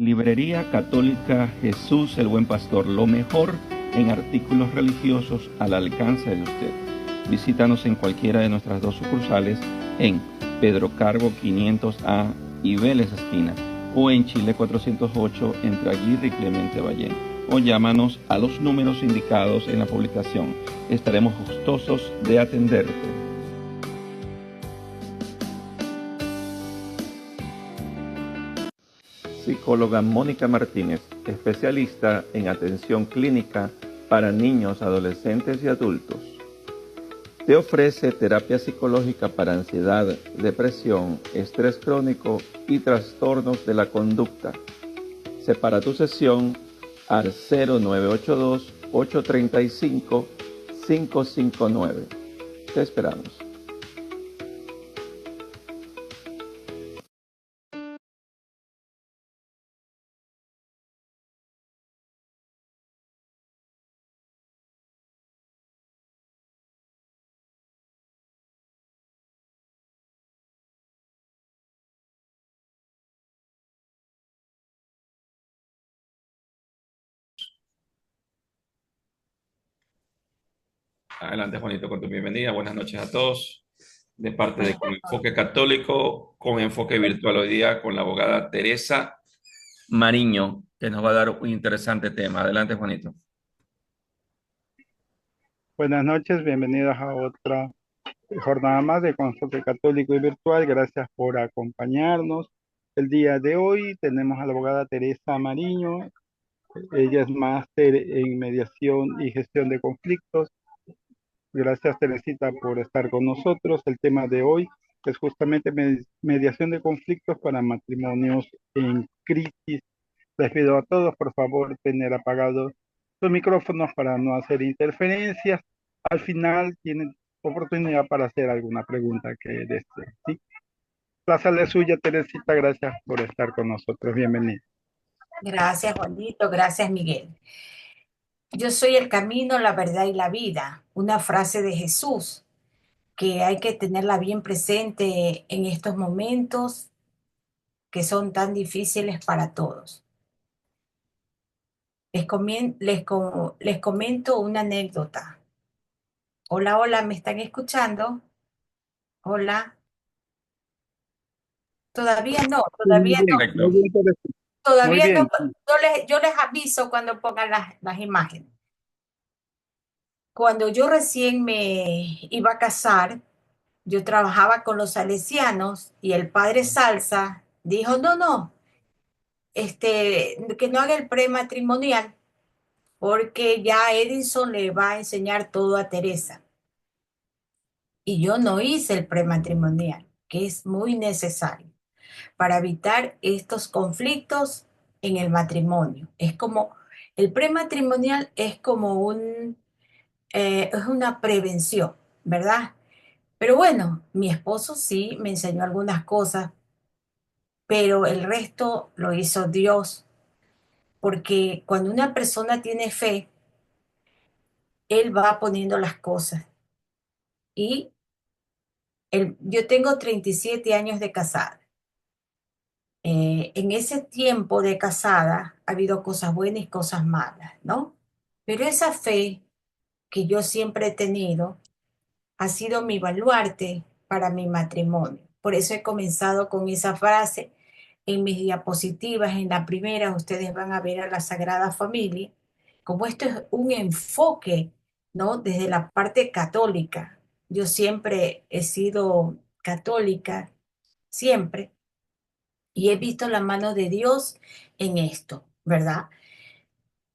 Librería Católica Jesús el Buen Pastor, lo mejor en artículos religiosos al alcance de usted. Visítanos en cualquiera de nuestras dos sucursales en Pedro Carbo 500A y Vélez Esquina, o en Chile 408 entre Aguirre y Clemente Ballén, o llámanos a los números indicados en la publicación. Estaremos gustosos de atenderte. Psicóloga Mónica Martínez, especialista en atención clínica para niños, adolescentes y adultos. Te ofrece terapia psicológica para ansiedad, depresión, estrés crónico y trastornos de la conducta. Separa tu sesión al 0982-835-559. Te esperamos. Adelante, Juanito, con tu bienvenida. Buenas noches a todos. De parte de Con Enfoque Católico, con Enfoque Virtual hoy día, con la abogada Teresa Mariño, que nos va a dar un interesante tema. Adelante, Juanito. Buenas noches, bienvenidos a otra jornada más de Consulta Católico y Virtual. Gracias por acompañarnos. El día de hoy tenemos a la abogada Teresa Mariño. Ella es máster en mediación y gestión de conflictos. Gracias, Teresita, por estar con nosotros. El tema de hoy es justamente mediación de conflictos para matrimonios en crisis. Les pido a todos, por favor, tener apagados sus micrófonos para no hacer interferencias. Al final tienen oportunidad para hacer alguna pregunta que deseen, ¿sí? La sala es suya, Teresita. Gracias por estar con nosotros. Bienvenida. Gracias, Juanito. Gracias, Miguel. Yo soy el camino, la verdad y la vida. Una frase de Jesús que hay que tenerla bien presente en estos momentos que son tan difíciles para todos. Les comento una anécdota. Hola, hola, ¿me están escuchando? Hola. Todavía no, Muy todavía bien, no, Perfecto. muy bien, Teresita. Muy todavía no. bien. Yo les aviso cuando pongan las imágenes. Cuando yo recién me iba a casar, yo trabajaba con los salesianos y el padre Salsa dijo, no, no, que no haga el prematrimonial porque ya Edison le va a enseñar todo a Teresa. Y yo no hice el prematrimonial, que es muy necesario para evitar estos conflictos en el matrimonio. Es como, el prematrimonial es como es una prevención, ¿verdad? Pero bueno, mi esposo sí me enseñó algunas cosas, pero el resto lo hizo Dios, porque cuando una persona tiene fe, Él va poniendo las cosas. Y yo tengo 37 años de casada. En ese tiempo de casada ha habido cosas buenas y cosas malas, ¿no? Pero esa fe que yo siempre he tenido ha sido mi baluarte para mi matrimonio. Por eso he comenzado con esa frase en mis diapositivas. En la primera ustedes van a ver a la Sagrada Familia. Como esto es un enfoque, ¿no? Desde la parte católica. Yo siempre he sido católica, siempre, y he visto la mano de Dios en esto, ¿verdad?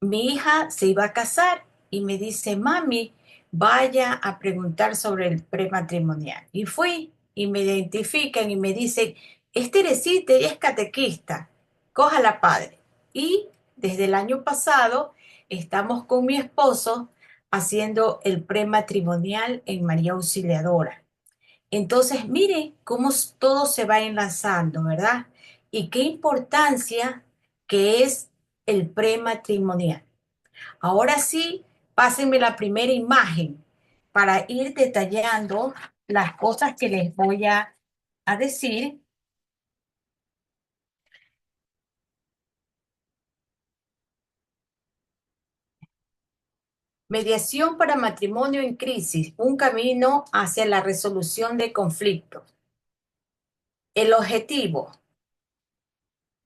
Mi hija se iba a casar y me dice, mami, vaya a preguntar sobre el prematrimonial. Y fui y me identifican y me dicen, es Teresita, ella es catequista, cójala padre. Y desde el año pasado estamos con mi esposo haciendo el prematrimonial en María Auxiliadora. Entonces, mire cómo todo se va enlazando, ¿verdad? Y qué importancia que es el prematrimonial. Ahora sí, pásenme la primera imagen para ir detallando las cosas que les voy a decir. Mediación para matrimonio en crisis, un camino hacia la resolución de conflictos. El objetivo,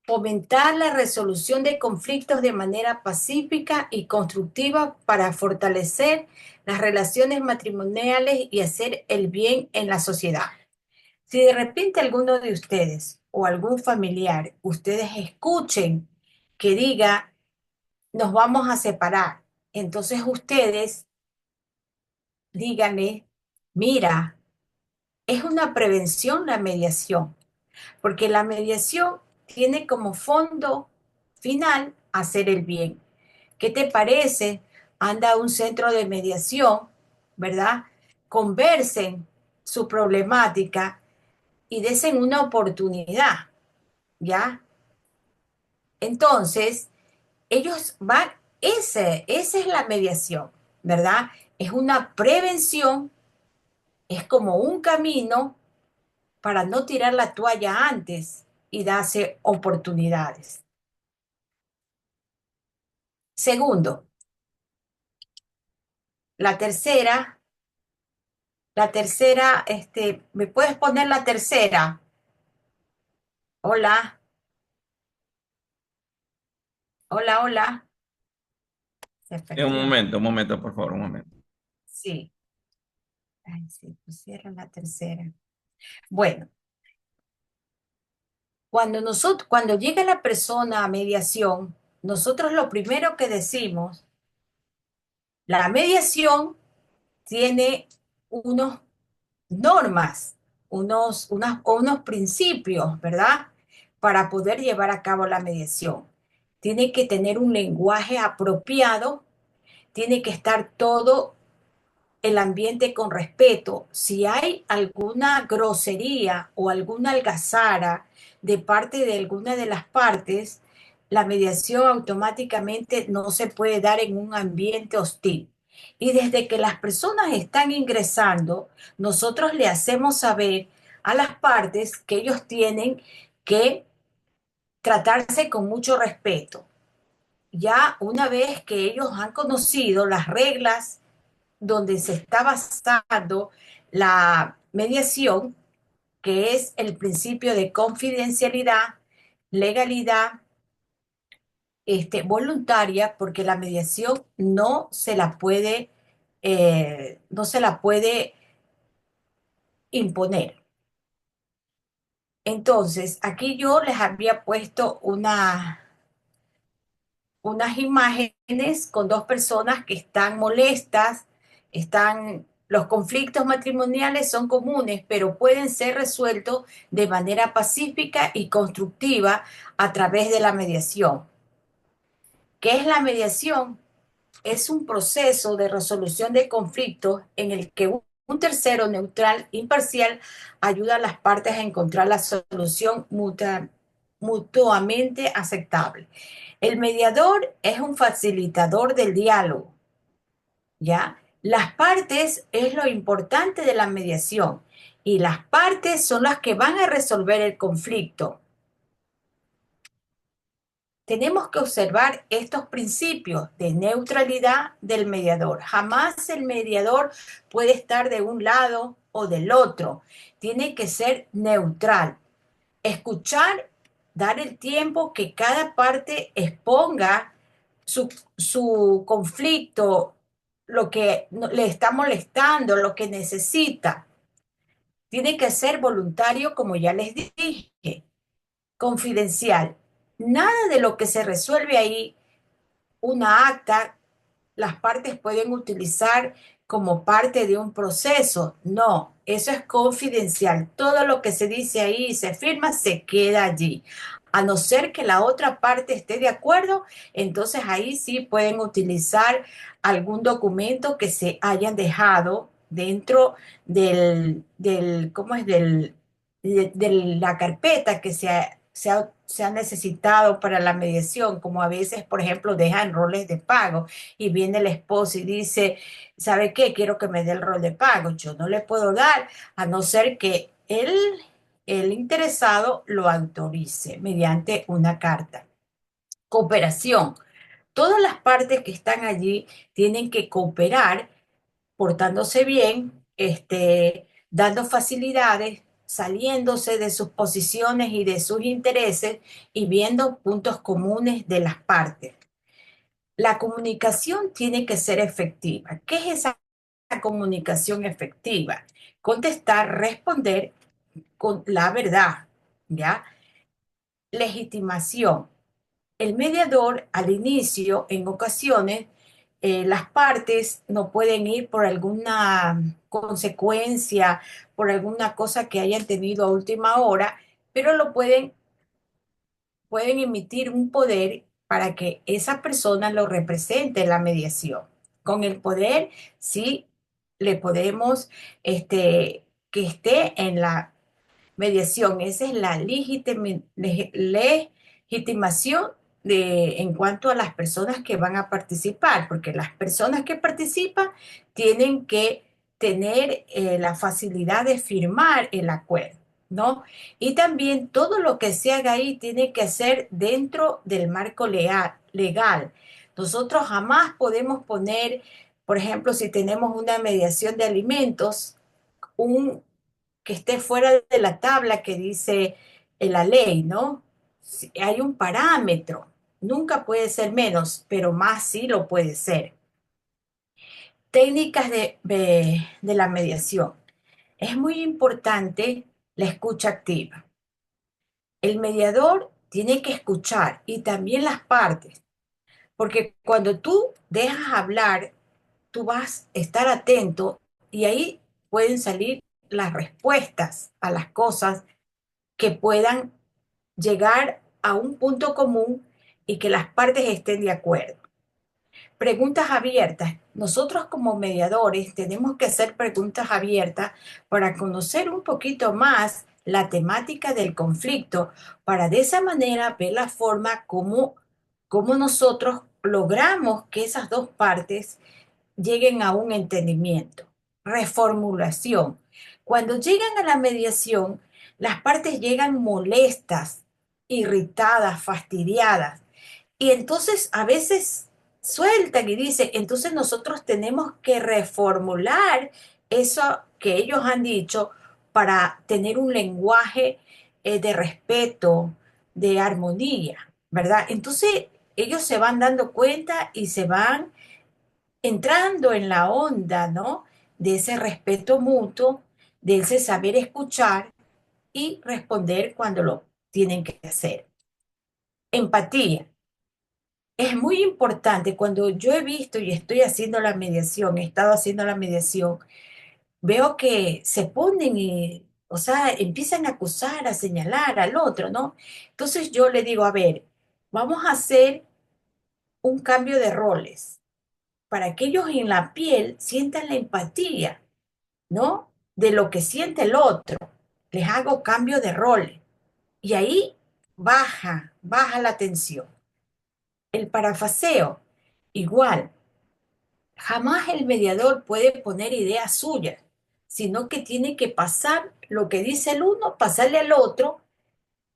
fomentar la resolución de conflictos de manera pacífica y constructiva para fortalecer las relaciones matrimoniales y hacer el bien en la sociedad. Si de repente alguno de ustedes o algún familiar, ustedes escuchen que diga, nos vamos a separar, entonces ustedes díganle, mira, es una prevención la mediación, porque la mediación tiene como fondo final hacer el bien. ¿Qué te parece? Anda a un centro de mediación, ¿verdad? Conversen su problemática y desen una oportunidad, ¿ya? Entonces, ellos van, esa es la mediación, ¿verdad? Es una prevención, es como un camino para no tirar la toalla antes y darse oportunidades. Segundo, la tercera, ¿me puedes poner la tercera? Hola, hola, hola. Se perdió. Un momento, por favor, un momento. Sí. Ay, sí, pusieron la tercera. Bueno, cuando llega la persona a mediación, nosotros lo primero que decimos, la mediación tiene unos normas, unos principios, ¿verdad? Para poder llevar a cabo la mediación. Tiene que tener un lenguaje apropiado, tiene que estar todo el ambiente con respeto. Si hay alguna grosería o alguna algazara de parte de alguna de las partes, la mediación automáticamente no se puede dar en un ambiente hostil. Y desde que las personas están ingresando, nosotros le hacemos saber a las partes que ellos tienen que tratarse con mucho respeto. Ya una vez que ellos han conocido las reglas donde se está basando la mediación, que es el principio de confidencialidad, legalidad, voluntaria, porque la mediación no se la puede imponer. Entonces, aquí yo les había puesto unas imágenes con dos personas que están molestas, los conflictos matrimoniales son comunes, pero pueden ser resueltos de manera pacífica y constructiva a través de la mediación. ¿Qué es la mediación? Es un proceso de resolución de conflictos en el que un tercero neutral, imparcial, ayuda a las partes a encontrar la solución mutuamente aceptable. El mediador es un facilitador del diálogo, ¿ya? Las partes es lo importante de la mediación y las partes son las que van a resolver el conflicto. Tenemos que observar estos principios de neutralidad del mediador. Jamás el mediador puede estar de un lado o del otro. Tiene que ser neutral. Escuchar, dar el tiempo que cada parte exponga su conflicto, lo que le está molestando, lo que necesita. Tiene que ser voluntario, como ya les dije, confidencial. Nada de lo que se resuelve ahí, una acta, las partes pueden utilizar como parte de un proceso. No, eso es confidencial. Todo lo que se dice ahí y se firma se queda allí. A no ser que la otra parte esté de acuerdo, entonces ahí sí pueden utilizar algún documento que se hayan dejado dentro ¿cómo es? De la carpeta que se ha necesitado para la mediación, como a veces, por ejemplo, dejan roles de pago y viene el esposo y dice, ¿sabe qué? Quiero que me dé el rol de pago. Yo no le puedo dar a no ser que el interesado lo autorice mediante una carta. Cooperación. todas las partes que están allí tienen que cooperar portándose bien, dando facilidades, saliéndose de sus posiciones y de sus intereses y viendo puntos comunes de las partes. La comunicación tiene que ser efectiva. ¿Qué es esa comunicación efectiva? Contestar, responder con la verdad, ¿ya? Legitimación. El mediador al inicio, en ocasiones, las partes no pueden ir por alguna consecuencia, por alguna cosa que hayan tenido a última hora, pero pueden emitir un poder para que esa persona lo represente en la mediación. Con el poder, sí, le podemos, que esté en la mediación. Esa es la legitimación en cuanto a las personas que van a participar, porque las personas que participan tienen que tener la facilidad de firmar el acuerdo, ¿no? Y también todo lo que se haga ahí tiene que ser dentro del marco legal. Nosotros jamás podemos poner, por ejemplo, si tenemos una mediación de alimentos, un que esté fuera de la tabla que dice la ley, ¿no? Si hay un parámetro, nunca puede ser menos, pero más sí lo puede ser. Técnicas de la mediación. Es muy importante la escucha activa. El mediador tiene que escuchar y también las partes, porque cuando tú dejas hablar, tú vas a estar atento y ahí pueden salir las respuestas a las cosas que puedan llegar a un punto común y que las partes estén de acuerdo. Preguntas abiertas. Nosotros como mediadores tenemos que hacer preguntas abiertas para conocer un poquito más la temática del conflicto, para de esa manera ver la forma como nosotros logramos que esas dos partes lleguen a un entendimiento. Reformulación. Cuando llegan a la mediación, las partes llegan molestas, irritadas, fastidiadas. Y entonces a veces sueltan y dicen, entonces nosotros tenemos que reformular eso que ellos han dicho para tener un lenguaje de respeto, de armonía, ¿verdad? Entonces ellos se van dando cuenta y se van entrando en la onda, ¿no? De ese respeto mutuo, de ese saber escuchar y responder cuando lo tienen que hacer. Empatía. Es muy importante cuando yo he visto y estoy haciendo la mediación, he estado haciendo la mediación, veo que se ponen y, o sea, empiezan a acusar, a señalar al otro, ¿no? Entonces yo le digo, a ver, vamos a hacer un cambio de roles para que ellos en la piel sientan la empatía, ¿no? De lo que siente el otro. Les hago cambio de roles. Y ahí baja la tensión. El parafaseo, igual. Jamás el mediador puede poner ideas suyas, sino que tiene que pasar lo que dice el uno, pasarle al otro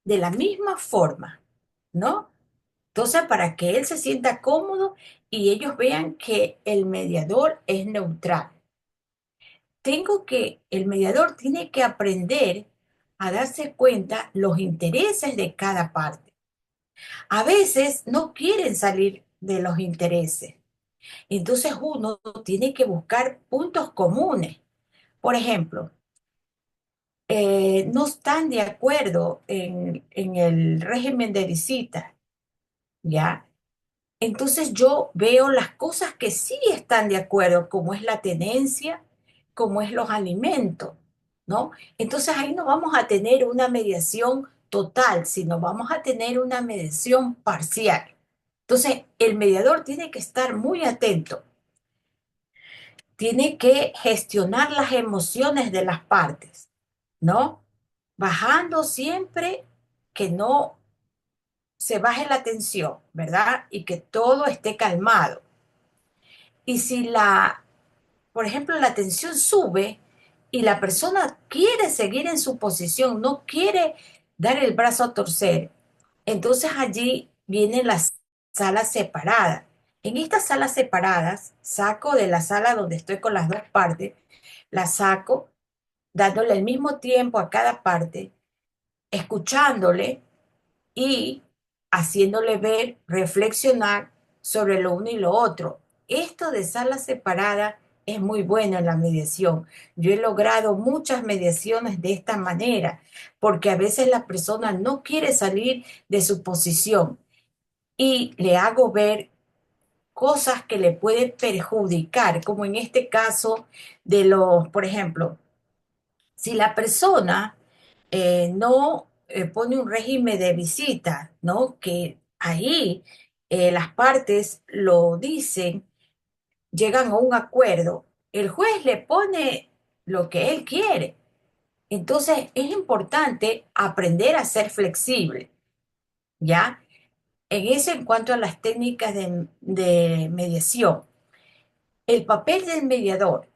de la misma forma, ¿no? Entonces, para que él se sienta cómodo y ellos vean que el mediador es neutral. El mediador tiene que aprender a darse cuenta los intereses de cada parte. A veces no quieren salir de los intereses. Entonces uno tiene que buscar puntos comunes. Por ejemplo, no están de acuerdo en el régimen de visita, ¿ya? Entonces yo veo las cosas que sí están de acuerdo, como es la tenencia, como es los alimentos, ¿no? Entonces ahí no vamos a tener una mediación total, sino vamos a tener una mediación parcial. Entonces el mediador tiene que estar muy atento, tiene que gestionar las emociones de las partes, ¿no? Bajando siempre que no se baje la tensión, ¿verdad? Y que todo esté calmado. Y si por ejemplo, la tensión sube y la persona quiere seguir en su posición, no quiere dar el brazo a torcer, entonces allí viene la sala separada En estas salas separadas, saco de la sala donde estoy con las dos partes, la saco dándole el mismo tiempo a cada parte, escuchándole y haciéndole ver, reflexionar sobre lo uno y lo otro. Esto de sala separada es muy bueno en la mediación. Yo he logrado muchas mediaciones de esta manera, porque a veces la persona no quiere salir de su posición y le hago ver cosas que le pueden perjudicar, como en este caso de los, por ejemplo, si la persona no pone un régimen de visita, ¿no? Que ahí las partes lo dicen, llegan a un acuerdo, el juez le pone lo que él quiere. Entonces es importante aprender a ser flexible, ¿ya? En eso en cuanto a las técnicas de mediación. El papel del mediador.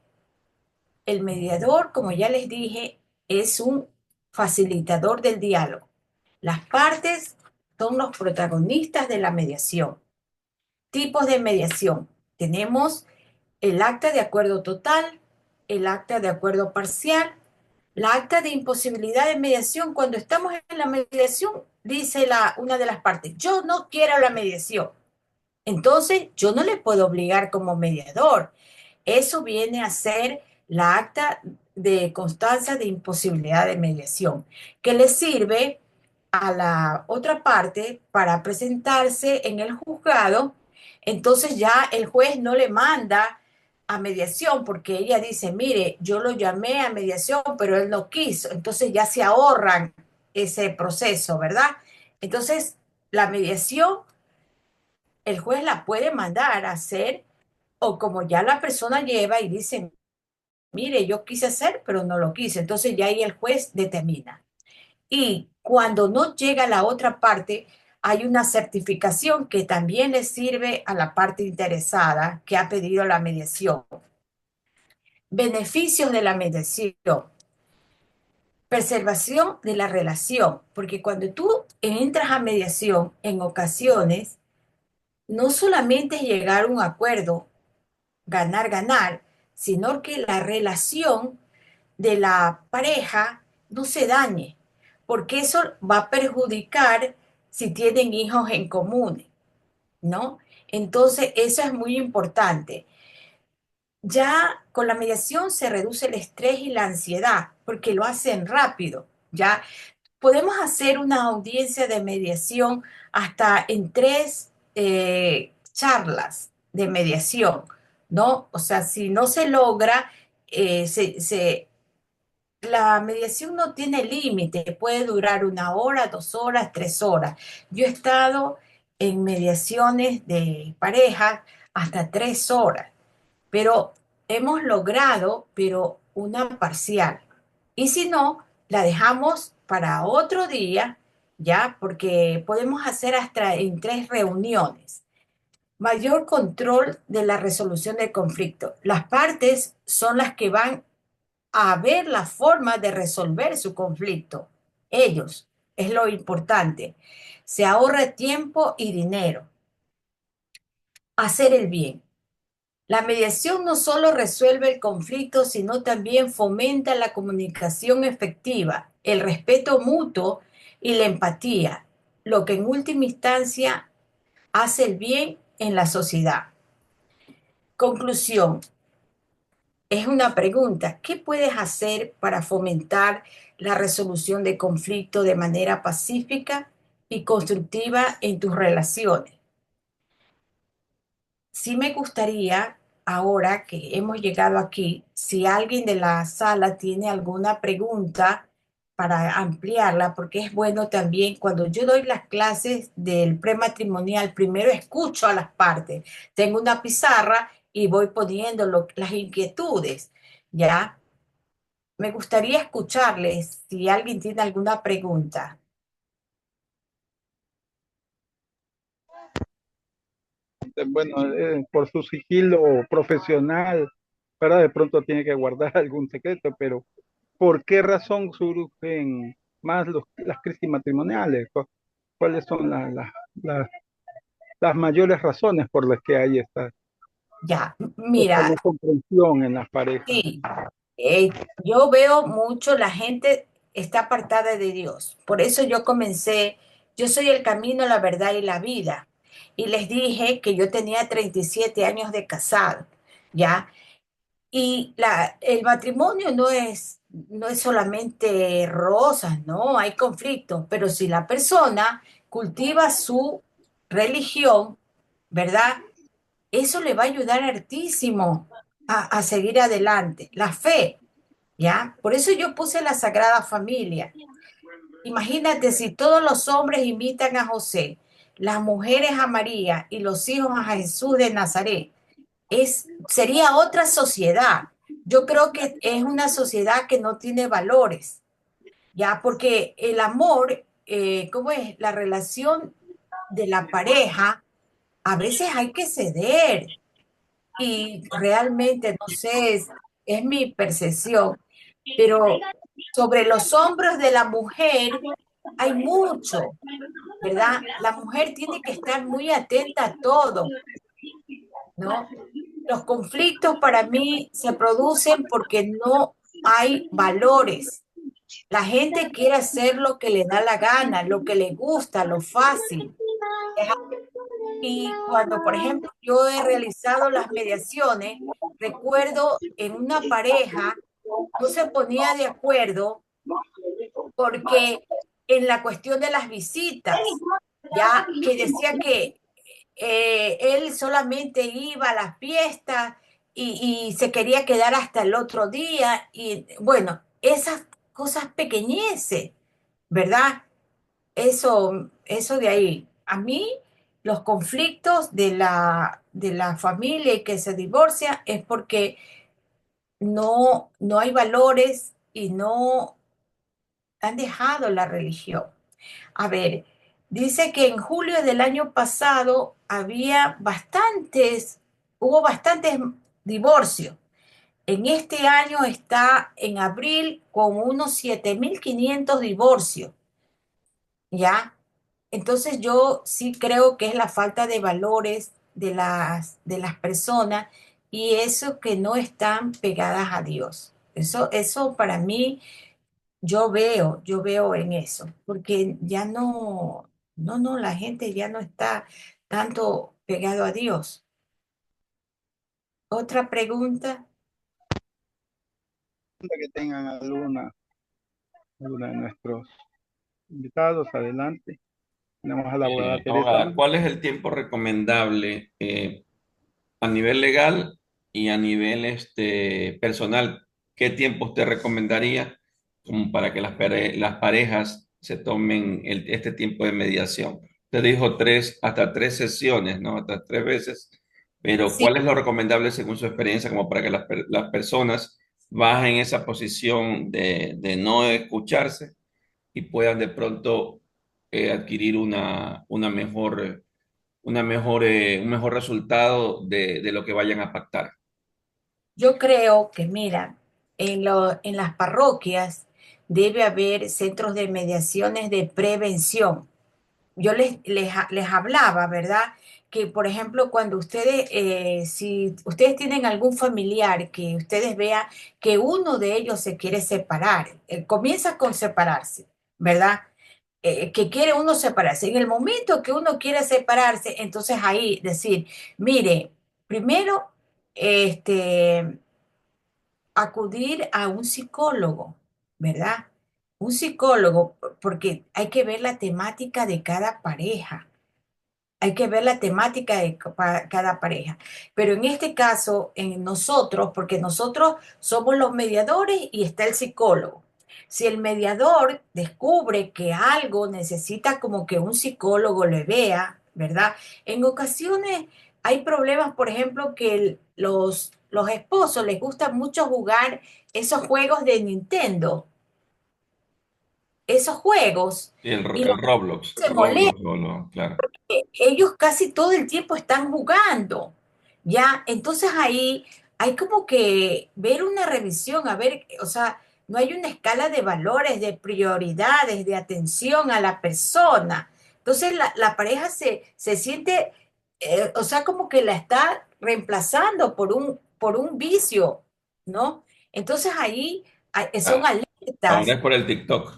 El mediador, como ya les dije, es un facilitador del diálogo. Las partes son los protagonistas de la mediación. Tipos de mediación. Tenemos el acta de acuerdo total, el acta de acuerdo parcial, la acta de imposibilidad de mediación. Cuando estamos en la mediación, dice una de las partes, yo no quiero la mediación. Entonces, yo no le puedo obligar como mediador. Eso viene a ser la acta de constancia de imposibilidad de mediación, que le sirve a la otra parte para presentarse en el juzgado. Entonces ya el juez no le manda a mediación porque ella dice, mire, yo lo llamé a mediación, pero él no quiso. Entonces ya se ahorran ese proceso, ¿verdad? Entonces, la mediación, el juez la puede mandar a hacer, o como ya la persona lleva y dice, mire, yo quise hacer, pero no lo quise. Entonces ya ahí el juez determina. Y cuando no llega la otra parte, hay una certificación que también le sirve a la parte interesada que ha pedido la mediación. Beneficios de la mediación. Preservación de la relación, porque cuando tú entras a mediación, en ocasiones, no solamente es llegar a un acuerdo, ganar, ganar, sino que la relación de la pareja no se dañe, porque eso va a perjudicar si tienen hijos en común, ¿no? Entonces, eso es muy importante. Ya con la mediación se reduce el estrés y la ansiedad, porque lo hacen rápido, ¿ya? Podemos hacer una audiencia de mediación hasta en 3 charlas de mediación, ¿no? O sea, si no se logra, la mediación no tiene límite, puede durar 1 hora, 2 horas, 3 horas. Yo he estado en mediaciones de pareja hasta 3 horas, pero hemos logrado, pero una parcial. Y si no, la dejamos para otro día, ya, porque podemos hacer hasta en 3 reuniones. Mayor control de la resolución del conflicto. Las partes son las que van a ver la forma de resolver su conflicto. Ellos, es lo importante. Se ahorra tiempo y dinero. Hacer el bien. La mediación no solo resuelve el conflicto, sino también fomenta la comunicación efectiva, el respeto mutuo y la empatía, lo que en última instancia hace el bien en la sociedad. Conclusión. Es una pregunta. ¿Qué puedes hacer para fomentar la resolución de conflictos de manera pacífica y constructiva en tus relaciones? Sí me gustaría, ahora que hemos llegado aquí, si alguien de la sala tiene alguna pregunta para ampliarla, porque es bueno también cuando yo doy las clases del prematrimonial, primero escucho a las partes, tengo una pizarra y voy poniendo las inquietudes, ¿ya? Me gustaría escucharles si alguien tiene alguna pregunta. Bueno, por su sigilo profesional, ¿verdad? De pronto tiene que guardar algún secreto, pero ¿por qué razón surgen más las crisis matrimoniales? ¿Cuáles son las las mayores razones por las que hay Ya, esta mira, no comprensión en las parejas. sí, yo veo mucho la gente está apartada de Dios. Por eso yo comencé, yo soy el camino, la verdad y la vida. Y les dije que yo tenía 37 años de casado, ¿ya? Y el matrimonio no es solamente rosas, no, hay conflictos, pero si la persona cultiva su religión, ¿verdad? Eso le va a ayudar hartísimo a seguir adelante. La fe, ¿ya? Por eso yo puse la Sagrada Familia. Imagínate si todos los hombres imitan a José, las mujeres a María y los hijos a Jesús de Nazaret. Sería otra sociedad. Yo creo que es una sociedad que no tiene valores, ¿ya? Porque el amor, ¿cómo es? La relación de la pareja, a veces hay que ceder y realmente, no sé, es mi percepción, pero sobre los hombros de la mujer hay mucho, ¿verdad? La mujer tiene que estar muy atenta a todo, ¿no? Los conflictos para mí se producen porque no hay valores. La gente quiere hacer lo que le da la gana, lo que le gusta, lo fácil. Y cuando, por ejemplo, yo he realizado las mediaciones, recuerdo en una pareja no se ponía de acuerdo porque en la cuestión de las visitas, ya que decía que él solamente iba a las fiestas y se quería quedar hasta el otro día y bueno, esas cosas pequeñeces, ¿verdad? Eso de ahí. A mí, los conflictos de la familia y que se divorcia es porque no hay valores y no han dejado la religión. A ver, dice que en julio del año pasado hubo bastantes divorcios. En este año está en abril con unos 7.500 divorcios, ¿ya? Entonces yo sí creo que es la falta de valores de las personas y eso que no están pegadas a Dios. Eso para mí yo veo en eso, porque ya no, la gente ya no está tanto pegado a Dios. Otra pregunta. Que tengan alguna de nuestros invitados, adelante. Tenemos a la abogada Teresa. Abogada, ¿cuál es el tiempo recomendable a nivel legal y a nivel personal? ¿Qué tiempo usted recomendaría como para que las parejas se tomen este tiempo de mediación? Usted dijo hasta tres sesiones, ¿no? Hasta tres veces. Pero Sí, ¿cuál es lo recomendable según su experiencia como para que las personas bajen esa posición de no escucharse y puedan de pronto adquirir un mejor resultado de lo que vayan a pactar? yo creo que, mira, en las parroquias debe haber centros de mediaciones de prevención. Yo les hablaba, ¿verdad? Que, por ejemplo, cuando si ustedes tienen algún familiar que ustedes vean que uno de ellos se quiere separar, comienza con separarse, ¿verdad? Que quiere uno separarse. En el momento que uno quiere separarse, entonces ahí decir, mire, primero, este, acudir a un psicólogo, ¿verdad? Un psicólogo, porque hay que ver la temática de cada pareja. Hay que ver la temática de cada pareja. Pero en este caso, en nosotros, porque nosotros somos los mediadores y está el psicólogo. Si el mediador descubre que algo necesita como que un psicólogo le vea, ¿verdad? En ocasiones hay problemas, por ejemplo, que los esposos les gusta mucho jugar esos juegos de Nintendo, esos juegos, Sí, el, y el Roblox, se molestan. Roblox, claro. Ellos casi todo el tiempo están jugando, ¿ya? Entonces ahí hay como que ver una revisión, a ver, o sea, no hay una escala de valores, de prioridades, de atención a la persona. Entonces la pareja se siente o sea, como que la está reemplazando por un vicio, ¿no? Entonces ahí son Ah, ahora alertas. es por el TikTok.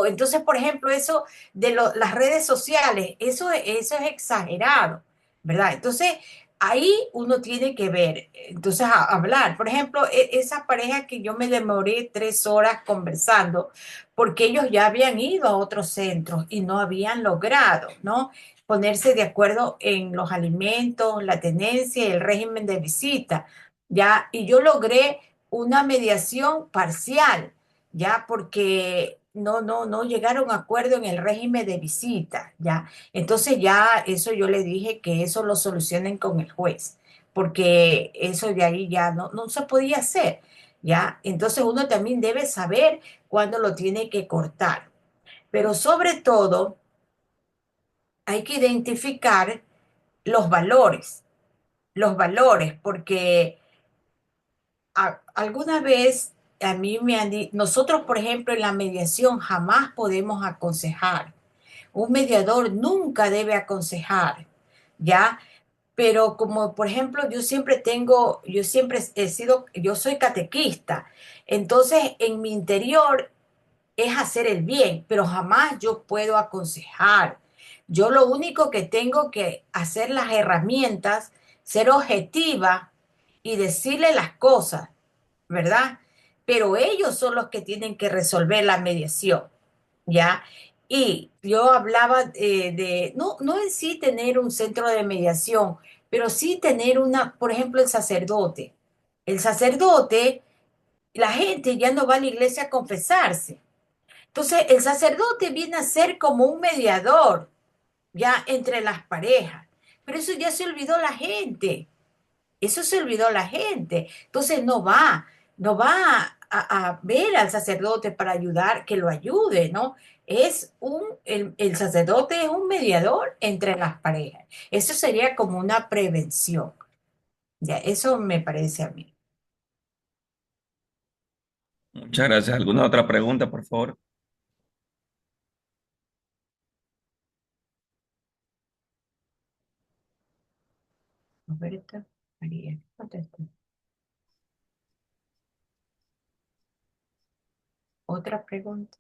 Entonces, por ejemplo, eso de las redes sociales, eso es exagerado, ¿verdad? Entonces, ahí uno tiene que ver, entonces hablar. Por ejemplo, esa pareja que yo me demoré 3 horas conversando, porque ellos ya habían ido a otros centros y no habían logrado, ¿no? Ponerse de acuerdo en los alimentos, la tenencia y el régimen de visita, ¿ya? Y yo logré una mediación parcial, ya, porque no llegaron a acuerdo en el régimen de visita, ya. Entonces ya eso yo le dije que eso lo solucionen con el juez, porque eso de ahí ya no se podía hacer, ya. Entonces uno también debe saber cuándo lo tiene que cortar, pero sobre todo hay que identificar los valores, porque alguna vez a mí me han dicho, nosotros por ejemplo en la mediación jamás podemos aconsejar. Un mediador nunca debe aconsejar, ¿ya? Pero como por ejemplo yo siempre he sido, yo soy catequista, entonces en mi interior es hacer el bien, pero jamás yo puedo aconsejar. Yo lo único que tengo que hacer las herramientas, ser objetiva y decirle las cosas, ¿verdad? Pero ellos son los que tienen que resolver la mediación, ¿ya? Y yo hablaba no en sí tener un centro de mediación, pero sí tener por ejemplo, el sacerdote. El sacerdote, la gente ya no va a la iglesia a confesarse. Entonces, el sacerdote viene a ser como un mediador, ya entre las parejas. Pero eso ya se olvidó la gente. Eso se olvidó la gente. Entonces no va a ver al sacerdote para ayudar, que lo ayude, ¿no? El sacerdote es un mediador entre las parejas. Eso sería como una prevención. Ya, eso me parece a mí. Muchas gracias. ¿Alguna otra pregunta, por favor? Roberta, María, contesta. Otra pregunta.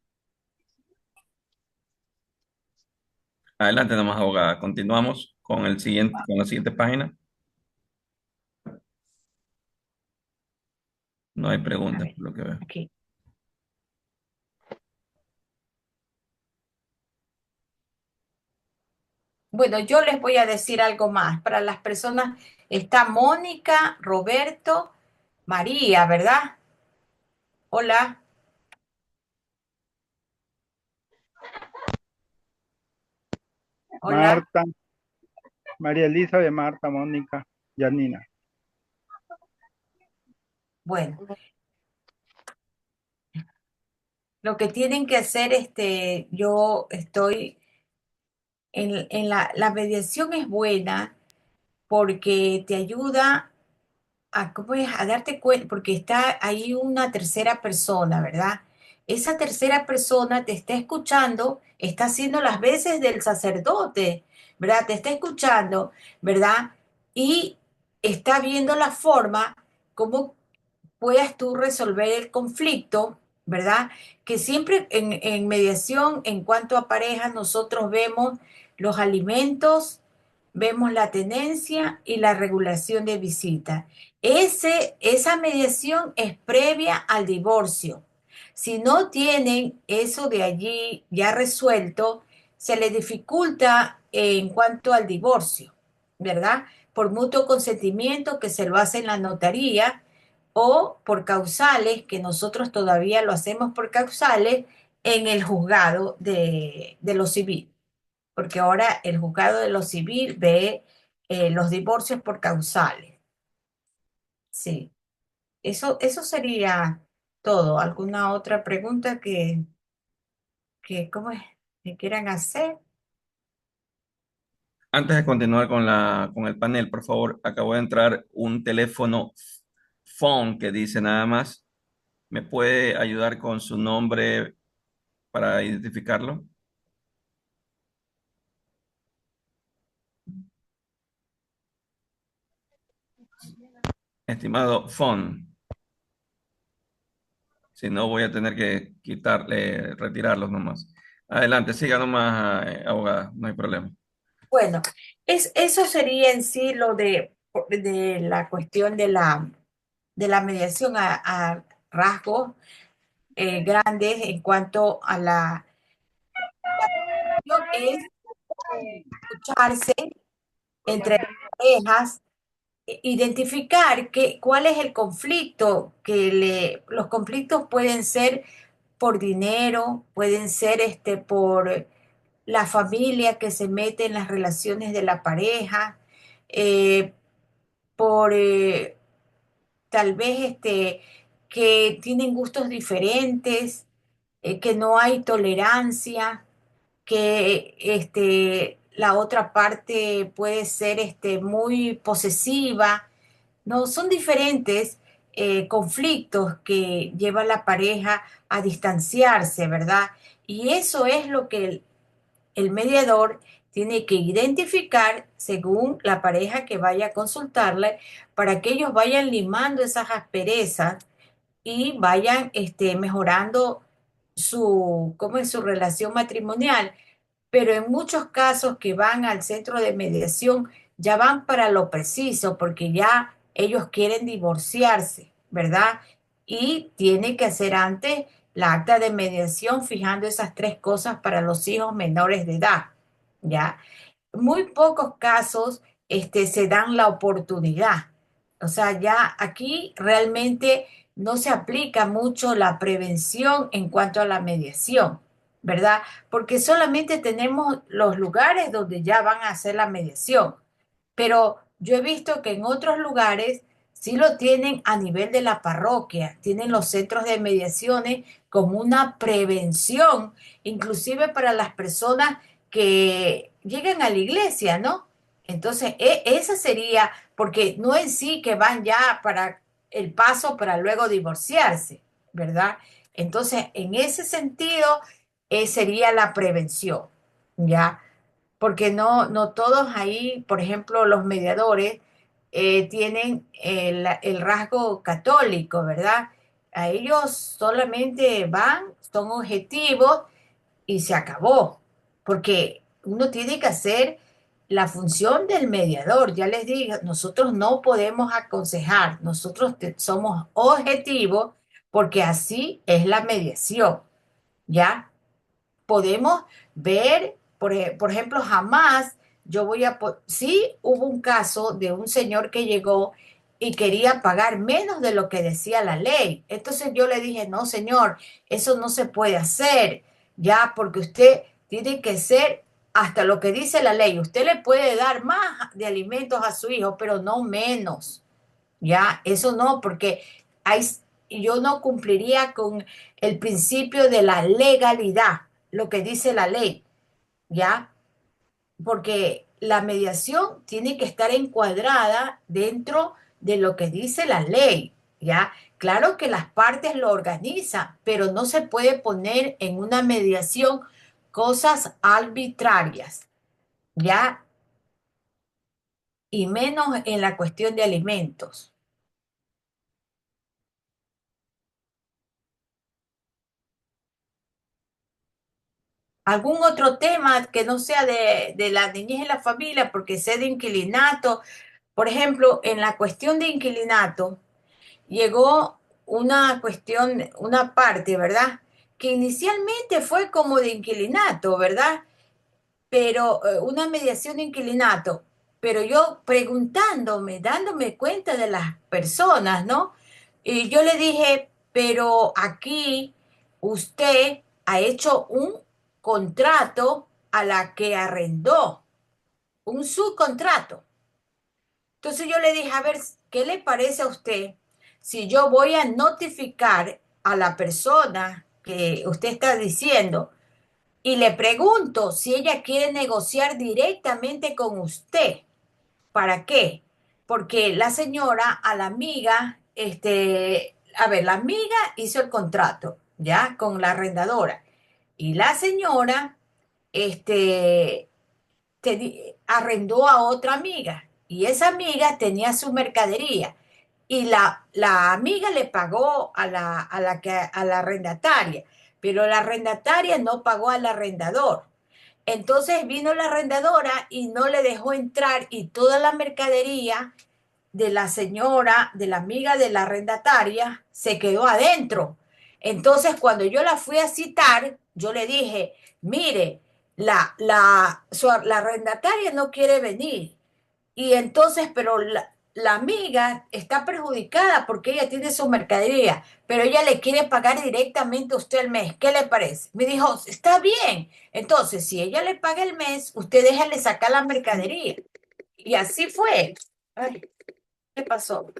Adelante, nomás, abogada. Continuamos con con la siguiente página. No hay A preguntas, ver, por lo que veo. aquí. Bueno, yo les voy a decir algo más. Para las personas, está Mónica, Roberto, María, ¿verdad? Hola, hola. Marta, María Elizabeth, Marta, Mónica, Janina. Bueno, lo que tienen que hacer, yo estoy en la mediación es buena porque te ayuda ¿cómo es? A darte cuenta, porque está ahí una tercera persona, ¿verdad? Esa tercera persona te está escuchando, está haciendo las veces del sacerdote, ¿verdad? Te está escuchando, ¿verdad? Y está viendo la forma como puedas tú resolver el conflicto, ¿verdad? Que siempre en mediación, en cuanto a parejas, nosotros vemos los alimentos, vemos la tenencia y la regulación de visita. Esa mediación es previa al divorcio. Si no tienen eso de allí ya resuelto, se les dificulta en cuanto al divorcio, ¿verdad? Por mutuo consentimiento que se lo hace en la notaría o por causales, que nosotros todavía lo hacemos por causales en el juzgado de lo civil, porque ahora el juzgado de lo civil ve los divorcios por causales. Sí, eso sería todo. ¿Alguna otra pregunta cómo es, que quieran hacer? Antes de continuar con con el panel, por favor, acabo de entrar un teléfono phone que dice nada más. ¿Me puede ayudar con su nombre para identificarlo? Estimado Fon, si no voy a tener que quitarle, retirarlos nomás. Adelante, siga nomás, abogada, no hay problema. Bueno, eso sería en sí lo de la cuestión de la mediación a rasgos grandes en cuanto a la mediación es escucharse entre parejas, identificar cuál es el conflicto, los conflictos pueden ser por dinero, pueden ser por la familia que se mete en las relaciones de la pareja, eh, por tal vez que tienen gustos diferentes, que no hay tolerancia, que la otra parte puede ser muy posesiva. No, son diferentes conflictos que lleva a la pareja a distanciarse, ¿verdad? Y eso es lo que el mediador tiene que identificar según la pareja que vaya a consultarle para que ellos vayan limando esas asperezas y vayan mejorando cómo es su relación matrimonial. Pero en muchos casos que van al centro de mediación ya van para lo preciso porque ya ellos quieren divorciarse, ¿verdad? Y tiene que hacer antes la acta de mediación fijando esas tres cosas para los hijos menores de edad, ¿ya? Muy pocos casos se dan la oportunidad. O sea, ya aquí realmente no se aplica mucho la prevención en cuanto a la mediación, ¿verdad? Porque solamente tenemos los lugares donde ya van a hacer la mediación. Pero yo he visto que en otros lugares sí lo tienen a nivel de la parroquia, tienen los centros de mediaciones como una prevención, inclusive para las personas que llegan a la iglesia, ¿no? Entonces, esa sería, porque no en sí que van ya para el paso para luego divorciarse, ¿verdad? Entonces, en ese sentido, sería la prevención, ¿ya? Porque no todos ahí, por ejemplo, los mediadores tienen el rasgo católico, ¿verdad? A ellos solamente van, son objetivos y se acabó, porque uno tiene que hacer la función del mediador. Ya les digo, nosotros no podemos aconsejar, nosotros somos objetivos porque así es la mediación, ¿ya? Podemos ver, por ejemplo, jamás yo voy a... Sí hubo un caso de un señor que llegó y quería pagar menos de lo que decía la ley. Entonces yo le dije, no, señor, eso no se puede hacer, ya, porque usted tiene que ser hasta lo que dice la ley. Usted le puede dar más de alimentos a su hijo, pero no menos. Ya, eso no, porque hay, yo no cumpliría con el principio de la legalidad, lo que dice la ley, ¿ya? Porque la mediación tiene que estar encuadrada dentro de lo que dice la ley, ¿ya? Claro que las partes lo organizan, pero no se puede poner en una mediación cosas arbitrarias, ¿ya? Y menos en la cuestión de alimentos. ¿Algún otro tema que no sea de la niñez en la familia, porque sé de inquilinato? Por ejemplo, en la cuestión de inquilinato, llegó una cuestión, una parte, ¿verdad? Que inicialmente fue como de inquilinato, ¿verdad? Pero una mediación de inquilinato. Pero yo preguntándome, dándome cuenta de las personas, ¿no? Y yo le dije, pero aquí usted ha hecho un contrato a la que arrendó, un subcontrato. Entonces yo le dije, a ver, ¿qué le parece a usted si yo voy a notificar a la persona que usted está diciendo y le pregunto si ella quiere negociar directamente con usted? ¿Para qué? Porque la señora a la amiga, a ver, la amiga hizo el contrato, ¿ya? Con la arrendadora. Y la señora, este, arrendó a otra amiga. Y esa amiga tenía su mercadería. y la amiga le pagó a la arrendataria, pero la arrendataria no pagó al arrendador. Entonces vino la arrendadora y no le dejó entrar y toda la mercadería de la señora, de la amiga de la arrendataria, se quedó adentro. Entonces, cuando yo la fui a citar, yo le dije, mire, la arrendataria no quiere venir. Y entonces, pero la amiga está perjudicada porque ella tiene su mercadería, pero ella le quiere pagar directamente a usted el mes. ¿Qué le parece? Me dijo, está bien. Entonces, si ella le paga el mes, usted déjale sacar la mercadería. Y así fue. Ay, ¿qué pasó?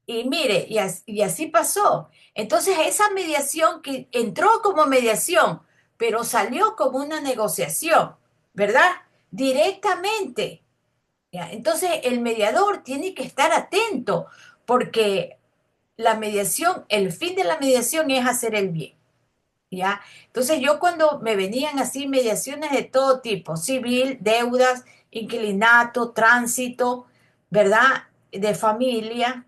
Y mire, y así pasó. Entonces, esa mediación que entró como mediación, pero salió como una negociación, ¿verdad? Directamente. ¿Ya? Entonces, el mediador tiene que estar atento porque la mediación, el fin de la mediación es hacer el bien. ¿Ya? Entonces, yo cuando me venían así mediaciones de todo tipo, civil, deudas, inquilinato, tránsito, ¿verdad? De familia.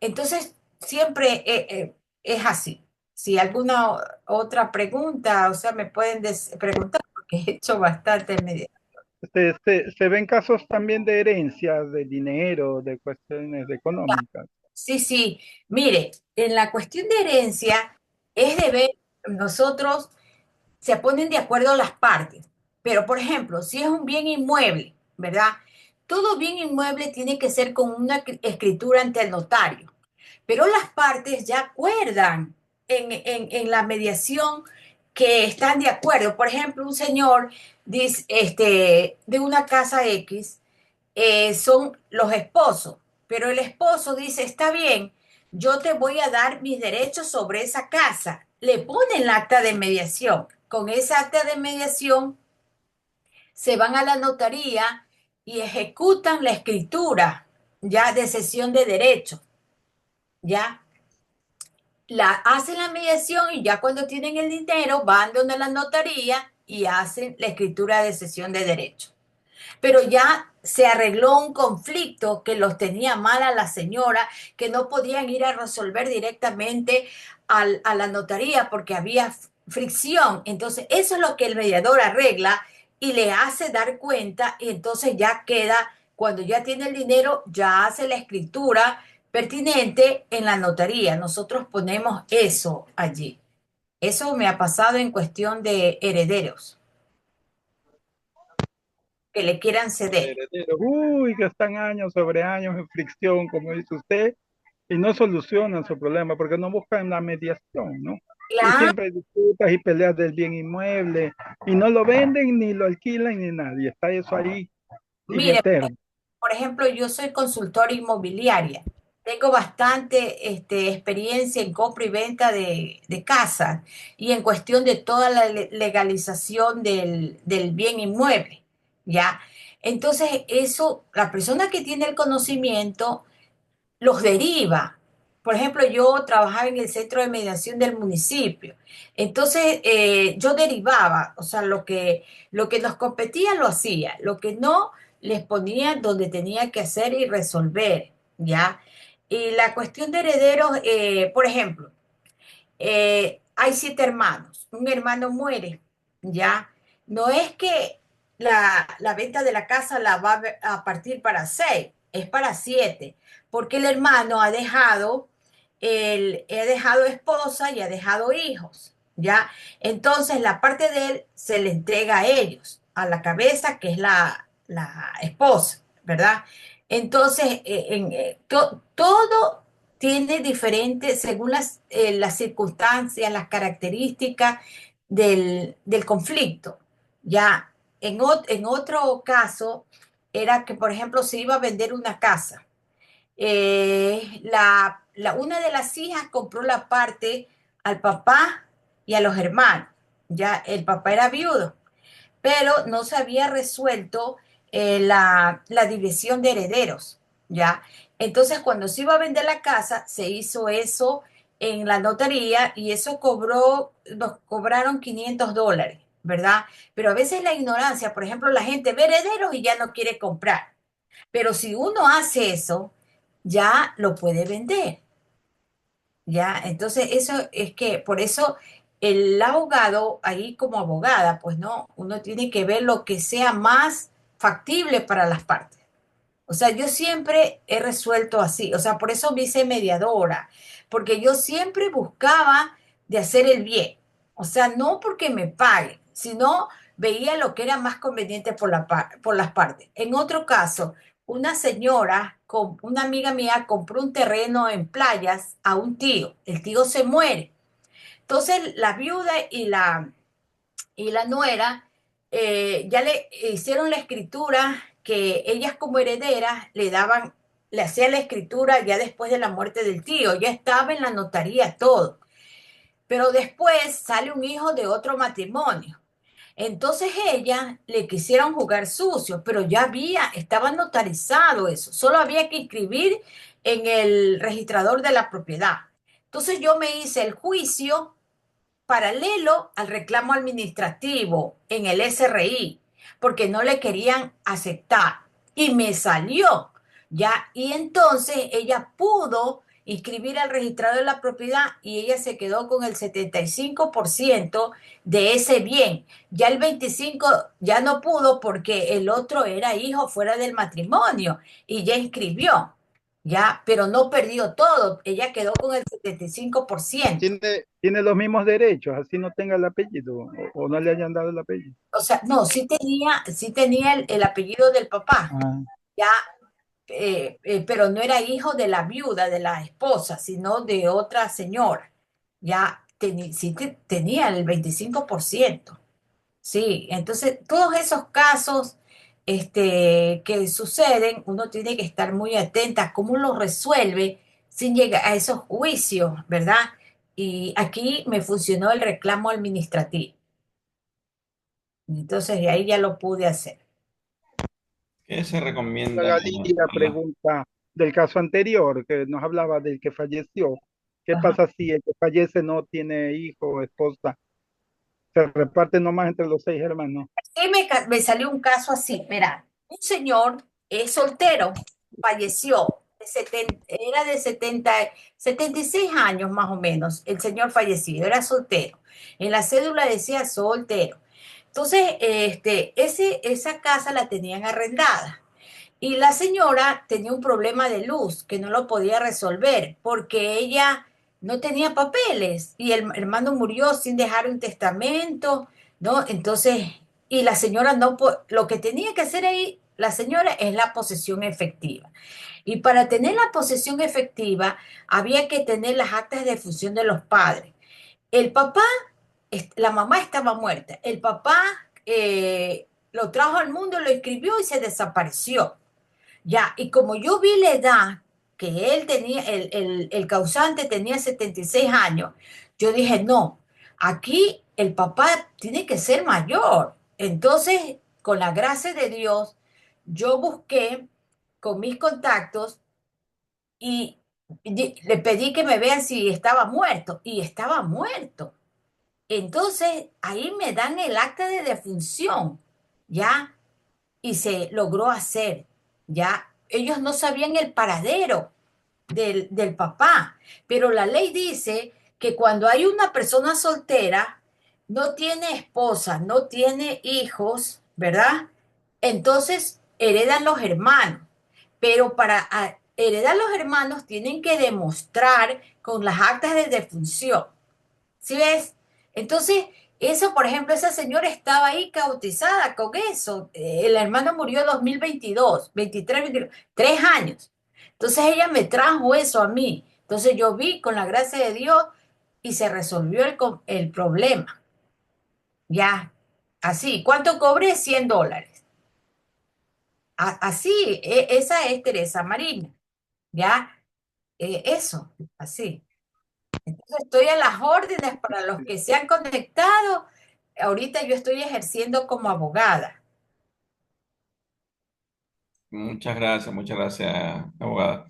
Entonces, siempre es así. Si alguna otra pregunta, o sea, me pueden preguntar, porque he hecho bastante media. Se ven casos también de herencias, de dinero, de cuestiones económicas. Sí, sí. Mire, en la cuestión de herencia es de ver, nosotros se ponen de acuerdo las partes, pero por ejemplo, si es un bien inmueble, ¿verdad? Todo bien inmueble tiene que ser con una escritura ante el notario. Pero las partes ya acuerdan en la mediación que están de acuerdo. Por ejemplo, un señor dice, de una casa X son los esposos, pero el esposo dice, está bien, yo te voy a dar mis derechos sobre esa casa. Le ponen el acta de mediación. Con esa acta de mediación se van a la notaría y ejecutan la escritura ya de cesión de derechos, ¿ya? Hacen la mediación y ya cuando tienen el dinero van donde la notaría y hacen la escritura de cesión de derecho. Pero ya se arregló un conflicto que los tenía mal a la señora, que no podían ir a resolver directamente a la notaría porque había fricción. Entonces, eso es lo que el mediador arregla y le hace dar cuenta y entonces ya queda, cuando ya tiene el dinero, ya hace la escritura pertinente en la notaría. Nosotros ponemos eso allí. Eso me ha pasado en cuestión de herederos que le quieran De ceder. herederos. Uy, que están años sobre años en fricción, como dice usted, y no solucionan su problema porque no buscan la mediación, ¿no? Y Claro, siempre hay disputas y peleas del bien inmueble y no lo venden ni lo alquilan ni nadie. Está eso ahí en mire, eterno. por ejemplo, yo soy consultora inmobiliaria. Tengo bastante experiencia en compra y venta de casas y en cuestión de toda la legalización del bien inmueble, ¿ya? Entonces, eso, la persona que tiene el conocimiento los deriva. Por ejemplo, yo trabajaba en el centro de mediación del municipio. Entonces, yo derivaba, o sea, lo que nos competía lo hacía, lo que no les ponía donde tenía que hacer y resolver, ¿ya? Y la cuestión de herederos, por ejemplo, hay 7 hermanos, un hermano muere, ¿ya? No es que la venta de la casa la va a partir para 6, es para 7, porque el hermano ha dejado esposa y ha dejado hijos, ¿ya? Entonces la parte de él se le entrega a ellos, a la cabeza que es la esposa, ¿verdad? Entonces, todo tiene diferentes, según las circunstancias, las características del conflicto. Ya en otro caso era que, por ejemplo, se iba a vender una casa. Una de las hijas compró la parte al papá y a los hermanos. Ya el papá era viudo, pero no se había resuelto la división de herederos, ¿ya? Entonces, cuando se iba a vender la casa, se hizo eso en la notaría y eso nos cobraron $500, ¿verdad? Pero a veces la ignorancia, por ejemplo, la gente ve herederos y ya no quiere comprar. Pero si uno hace eso, ya lo puede vender. Ya, entonces eso es que por eso el abogado, ahí como abogada, pues no, uno tiene que ver lo que sea más factible para las partes. O sea, yo siempre he resuelto así, o sea, por eso me hice mediadora, porque yo siempre buscaba de hacer el bien. O sea, no porque me paguen, sino veía lo que era más conveniente por las partes. En otro caso, una señora, una amiga mía compró un terreno en playas a un tío. El tío se muere. Entonces, la viuda y la nuera ya le hicieron la escritura que ellas como herederas le daban, le hacían la escritura ya después de la muerte del tío, ya estaba en la notaría todo. Pero después sale un hijo de otro matrimonio. Entonces ella le quisieron jugar sucio, pero ya estaba notarizado eso, solo había que inscribir en el registrador de la propiedad. Entonces yo me hice el juicio paralelo al reclamo administrativo en el SRI, porque no le querían aceptar. Y me salió, ¿ya? Y entonces ella pudo inscribir al registrado de la propiedad y ella se quedó con el 75% de ese bien. Ya el 25% ya no pudo porque el otro era hijo fuera del matrimonio y ya inscribió, ya, pero no perdió todo, ella quedó con el 75%. Tiene los mismos derechos, así no tenga el apellido o no le hayan dado el apellido. O sea, no, sí tenía el apellido del papá, Ah, ya, pero no era hijo de la viuda, de la esposa, sino de otra señora. Ya tenía el 25%. Sí, entonces todos esos casos que suceden, uno tiene que estar muy atenta a cómo los resuelve sin llegar a esos juicios, ¿verdad? Y aquí me funcionó el reclamo administrativo. Entonces de ahí ya lo pude hacer. ¿Qué se recomienda Galí, la a las... pregunta del caso anterior, que nos hablaba del que falleció. ¿Qué Ajá. pasa si el que fallece no tiene hijo o esposa? Se reparte nomás entre los 6 hermanos. Y me salió un caso así, mira, un señor es soltero, falleció, era de 76 años más o menos, el señor fallecido, era soltero. En la cédula decía soltero. Entonces, esa casa la tenían arrendada. Y la señora tenía un problema de luz que no lo podía resolver porque ella no tenía papeles y el hermano murió sin dejar un testamento, ¿no? Entonces, y la señora no, lo que tenía que hacer ahí, la señora es la posesión efectiva. Y para tener la posesión efectiva, había que tener las actas de defunción de los padres. El papá, la mamá estaba muerta. El papá lo trajo al mundo, lo escribió y se desapareció. Ya, y como yo vi la edad que él tenía, el causante tenía 76 años, yo dije, no, aquí el papá tiene que ser mayor. Entonces, con la gracia de Dios, yo busqué con mis contactos y le pedí que me vean si estaba muerto, y estaba muerto. Entonces, ahí me dan el acta de defunción, ¿ya? Y se logró hacer. Ya ellos no sabían el paradero del papá, pero la ley dice que cuando hay una persona soltera, no tiene esposa, no tiene hijos, ¿verdad? Entonces heredan los hermanos, pero para heredar los hermanos tienen que demostrar con las actas de defunción. ¿Sí ves? Entonces, eso, por ejemplo, esa señora estaba ahí cautizada con eso. El hermano murió en 2022, 23, 22, 3 años. Entonces ella me trajo eso a mí. Entonces yo vi con la gracia de Dios y se resolvió el problema. Ya, así. ¿Cuánto cobré? $100. Así, esa es Teresa Marina. Ya, eso, así. Entonces estoy a las órdenes para los que se han conectado. Ahorita yo estoy ejerciendo como abogada. Muchas gracias, abogada.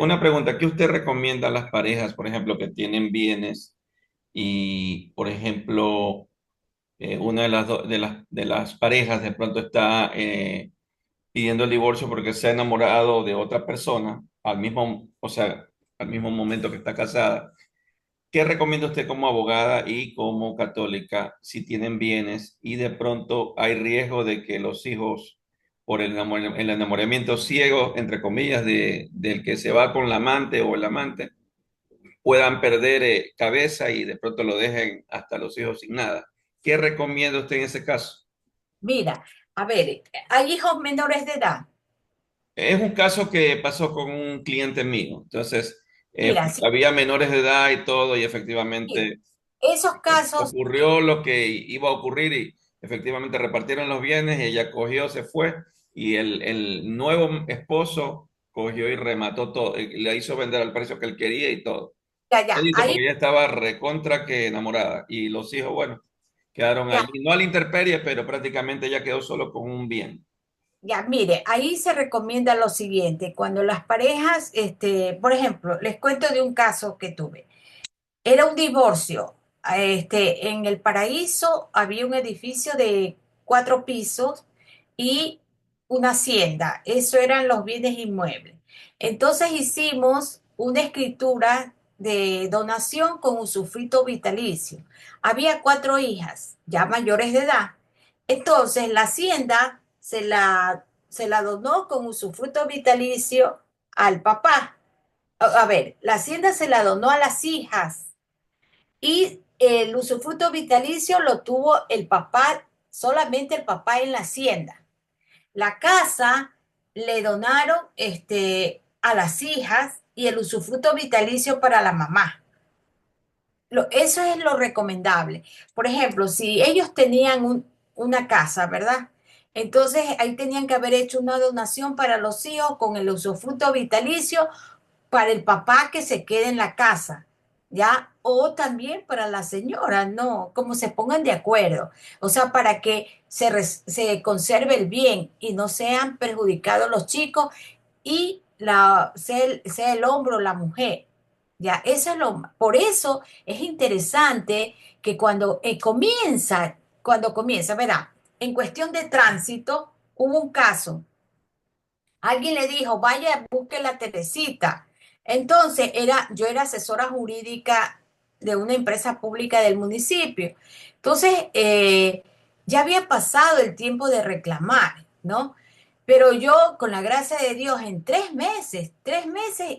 Una pregunta, ¿qué usted recomienda a las parejas, por ejemplo, que tienen bienes y, por ejemplo, una de de las parejas de pronto está pidiendo el divorcio porque se ha enamorado de otra persona, al mismo, o sea, al mismo momento que está casada. ¿Qué recomienda usted como abogada y como católica si tienen bienes y de pronto hay riesgo de que los hijos, por el enamoramiento ciego, entre comillas, del que se va con la amante o el amante, puedan perder cabeza y de pronto lo dejen hasta los hijos sin nada? ¿Qué recomienda usted en ese caso? Mira, a ver, hay hijos menores de edad. Es un caso que pasó con un cliente mío. Entonces, Mira, si, había menores de edad y todo, y mira, efectivamente esos casos, ocurrió lo que iba a ocurrir y efectivamente repartieron los bienes y ella cogió, se fue y el nuevo esposo cogió y remató todo, y le hizo vender al precio que él quería y todo. ya, ya, Dice ahí, porque ella estaba recontra que enamorada y los hijos, bueno, quedaron ya, allí, no a la intemperie, pero prácticamente ella quedó solo con un bien. ya, mire, ahí se recomienda lo siguiente, cuando las parejas, por ejemplo, les cuento de un caso que tuve. Era un divorcio. En el Paraíso había un edificio de 4 pisos y una hacienda. Eso eran los bienes inmuebles. Entonces hicimos una escritura de donación con usufructo vitalicio. Había 4 hijas, ya mayores de edad. Entonces la hacienda se la donó con usufructo vitalicio al papá. A ver, la hacienda se la donó a las hijas y el usufructo vitalicio lo tuvo el papá, solamente el papá en la hacienda. La casa le donaron a las hijas y el usufructo vitalicio para la mamá. Eso es lo recomendable. Por ejemplo, si ellos tenían una casa, ¿verdad? Entonces ahí tenían que haber hecho una donación para los hijos con el usufructo vitalicio para el papá que se quede en la casa, ¿ya? O también para la señora, ¿no? Como se pongan de acuerdo. O sea, para que se conserve el bien y no sean perjudicados los chicos y sea el hombre o la mujer. Ya, eso es por eso es interesante que cuando comienza, ¿verdad? En cuestión de tránsito, hubo un caso. Alguien le dijo, vaya, busque la Teresita. Entonces, yo era asesora jurídica de una empresa pública del municipio. Entonces, ya había pasado el tiempo de reclamar, ¿no? Pero yo, con la gracia de Dios, en 3 meses,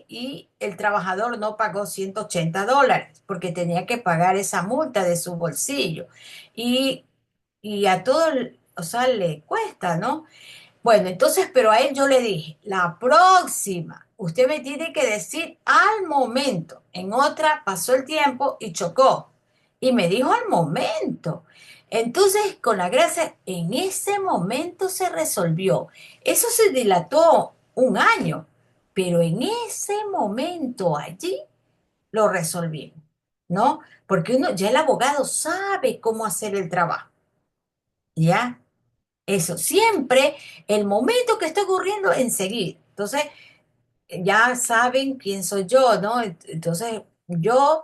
y el trabajador no pagó $180 porque tenía que pagar esa multa de su bolsillo. Y, y a todo, o sea, le cuesta, ¿no? Bueno, entonces, pero a él yo le dije, la próxima, usted me tiene que decir al momento. En otra pasó el tiempo y chocó. Y me dijo al momento. Entonces, con la gracia, en ese momento se resolvió. Eso se dilató un año, pero en ese momento allí lo resolvimos, ¿no? Porque ya el abogado sabe cómo hacer el trabajo, ¿ya? Eso, siempre el momento que está ocurriendo enseguida. Entonces, ya saben quién soy yo, ¿no? Entonces, yo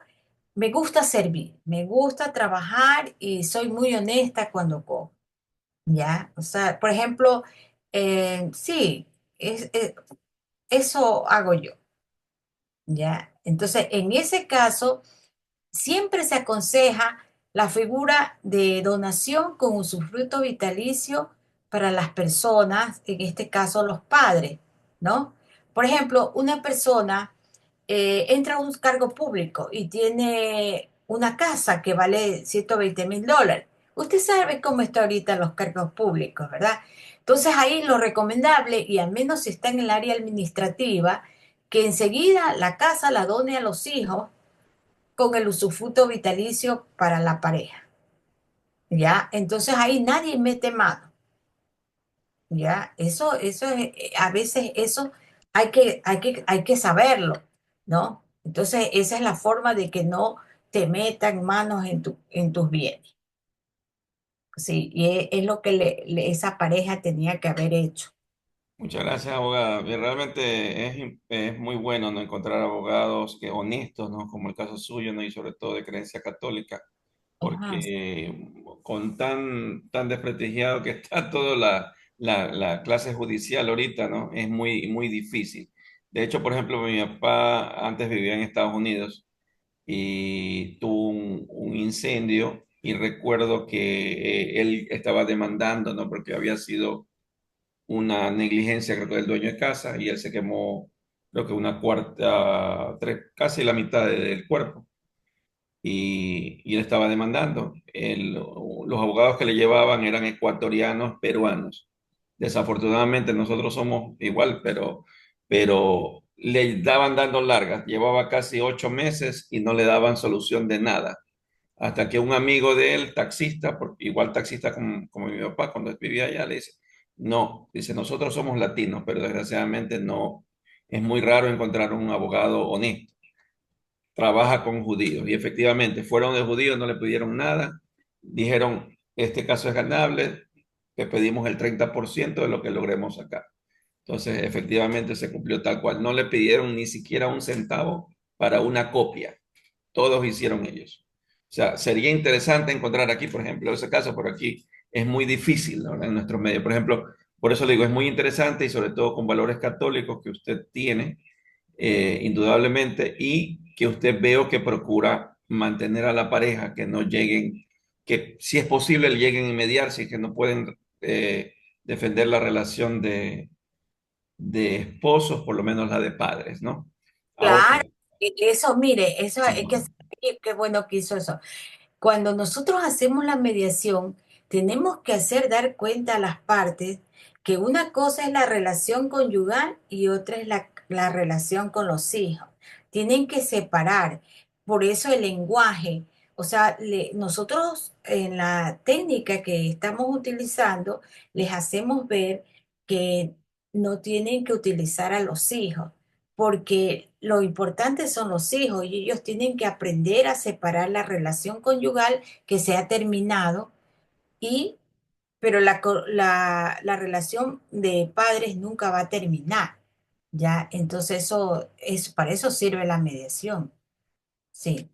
me gusta servir, me gusta trabajar y soy muy honesta cuando cojo, ¿ya? O sea, por ejemplo, sí, eso hago yo, ¿ya? Entonces, en ese caso, siempre se aconseja la figura de donación con usufructo vitalicio para las personas, en este caso los padres, ¿no? Por ejemplo, una persona entra a un cargo público y tiene una casa que vale $120,000. Usted sabe cómo está ahorita los cargos públicos, ¿verdad? Entonces ahí lo recomendable, y al menos si está en el área administrativa, que enseguida la casa la done a los hijos con el usufructo vitalicio para la pareja, ¿ya? Entonces ahí nadie mete mano, ¿ya? Eso es, a veces eso hay que saberlo, ¿no? Entonces esa es la forma de que no te metan manos en tus bienes, ¿sí? Y es lo que esa pareja tenía que haber hecho. Muchas gracias, abogada. Y realmente es muy bueno, ¿no? Encontrar abogados que honestos, ¿no? Como el caso suyo, ¿no? Y sobre todo de creencia católica, Ajá. porque con tan desprestigiado que está toda la clase judicial ahorita, ¿no? Es muy difícil. De hecho, por ejemplo, mi papá antes vivía en Estados Unidos y tuvo un incendio y recuerdo que él estaba demandando, ¿no? Porque había sido una negligencia, creo que del dueño de casa y él se quemó, creo que una cuarta, casi la mitad del cuerpo y él estaba demandando. Los abogados que le llevaban eran ecuatorianos, peruanos. Desafortunadamente nosotros somos igual, pero le daban dando largas. Llevaba casi 8 meses y no le daban solución de nada. Hasta que un amigo de él, taxista, igual taxista como mi papá cuando vivía allá, le dice, no, dice, nosotros somos latinos, pero desgraciadamente no, es muy raro encontrar un abogado honesto, trabaja con judíos. Y efectivamente, fueron de judíos, no le pidieron nada. Dijeron, este caso es ganable, que pedimos el 30% de lo que logremos acá. Entonces, efectivamente se cumplió tal cual. No le pidieron ni siquiera un centavo para una copia. Todos hicieron ellos. O sea, sería interesante encontrar aquí, por ejemplo, ese caso, por aquí es muy difícil, ¿no? En nuestros medios. Por ejemplo, por eso le digo, es muy interesante y sobre todo con valores católicos que usted tiene indudablemente, y que usted veo que procura mantener a la pareja, que no lleguen, que si es posible lleguen a mediar, si es que no pueden defender la relación de esposos, por lo menos la de padres, ¿no? Ahora, Claro, eso, mire, eso sí, es que, qué bueno que hizo eso. Cuando nosotros hacemos la mediación, tenemos que hacer dar cuenta a las partes que una cosa es la relación conyugal y otra es la relación con los hijos. Tienen que separar. Por eso el lenguaje. O sea, nosotros en la técnica que estamos utilizando, les hacemos ver que no tienen que utilizar a los hijos, porque lo importante son los hijos y ellos tienen que aprender a separar la relación conyugal que se ha terminado y pero la relación de padres nunca va a terminar, ¿ya? Entonces para eso sirve la mediación, sí.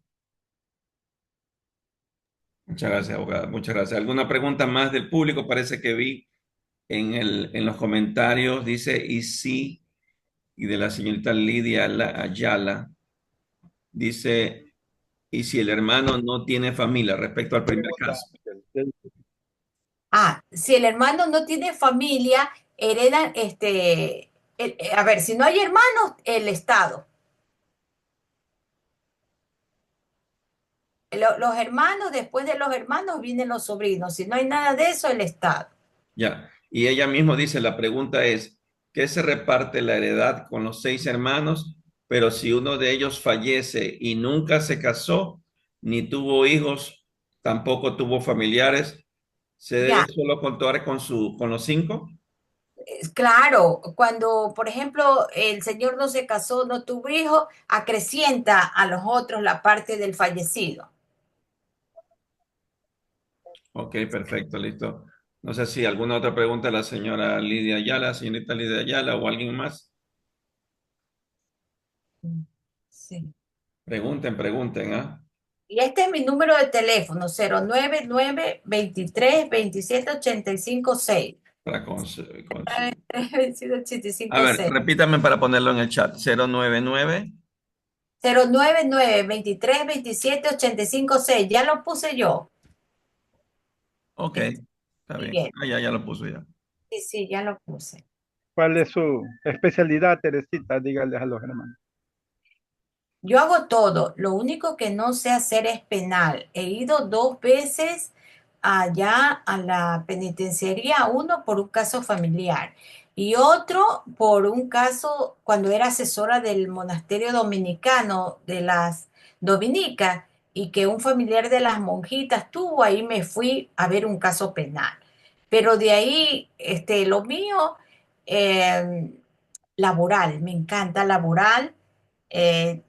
muchas gracias, abogada, muchas gracias. ¿Alguna pregunta más del público? Parece que vi en los comentarios, dice, y sí, y de la señorita Lidia Ayala, dice, y si el hermano no tiene familia respecto al primer Pregunta, caso. Michelle. Si el hermano no tiene familia, heredan, a ver, si no hay hermanos, el Estado. Los hermanos, después de los hermanos vienen los sobrinos. Si no hay nada de eso, el Estado. Ya, y ella mismo dice, la pregunta es, ¿qué se reparte la heredad con los 6 hermanos? Pero si uno de ellos fallece y nunca se casó, ni tuvo hijos, tampoco tuvo familiares, ¿se debe Ya, solo contar con los 5? claro, cuando, por ejemplo, el señor no se casó, no tuvo hijos, acrecienta a los otros la parte del fallecido. Ok, perfecto, listo. No sé si alguna otra pregunta a la señora Lidia Ayala, señorita Lidia Ayala o alguien más. Sí. Pregunten, pregunten, ¿ah? Y este es mi número de teléfono, 099-23-27-85-6. Para 27 A ver, 85 repítame para ponerlo en el chat. 099. 099-23-27-85-6. Ya lo puse yo. Ok, Está está muy bien. bien. Ah, ya lo puso ya. Sí, sí, ya lo puse. ¿Cuál es su especialidad, Teresita? Dígales a los hermanos. Yo hago todo, lo único que no sé hacer es penal. He ido 2 veces allá a la penitenciaría, uno por un caso familiar y otro por un caso cuando era asesora del monasterio dominicano de las dominicas y que un familiar de las monjitas tuvo, ahí me fui a ver un caso penal. Pero de ahí, lo mío, eh, laboral, me encanta laboral. eh,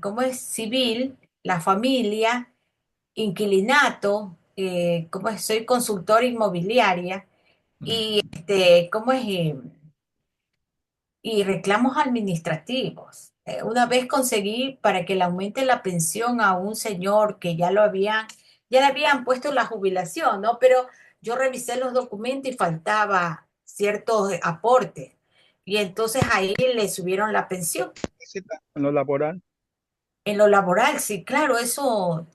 ¿Cómo es? Civil, la familia, inquilinato, ¿cómo es? Soy consultora inmobiliaria y ¿cómo es? Y reclamos administrativos. Una vez conseguí para que le aumente la pensión a un señor que ya le habían puesto la jubilación, ¿no? Pero yo revisé los documentos y faltaba ciertos aportes. y entonces ahí le subieron la pensión. Necesita en lo laboral. En lo laboral, sí, claro, eso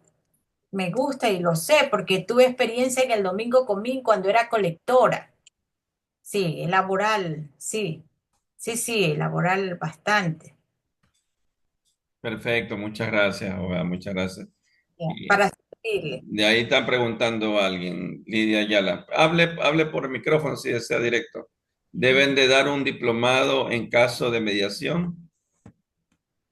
me gusta y lo sé porque tuve experiencia en el Domingo Comín cuando era colectora. Sí, el laboral, sí, sí, sí, laboral bastante. Perfecto, muchas gracias, abogada, muchas gracias. Ya, Y para servirle. de ahí está preguntando a alguien, Lidia Ayala. Hable por el micrófono si desea directo. ¿Deben de dar un diplomado en caso de mediación?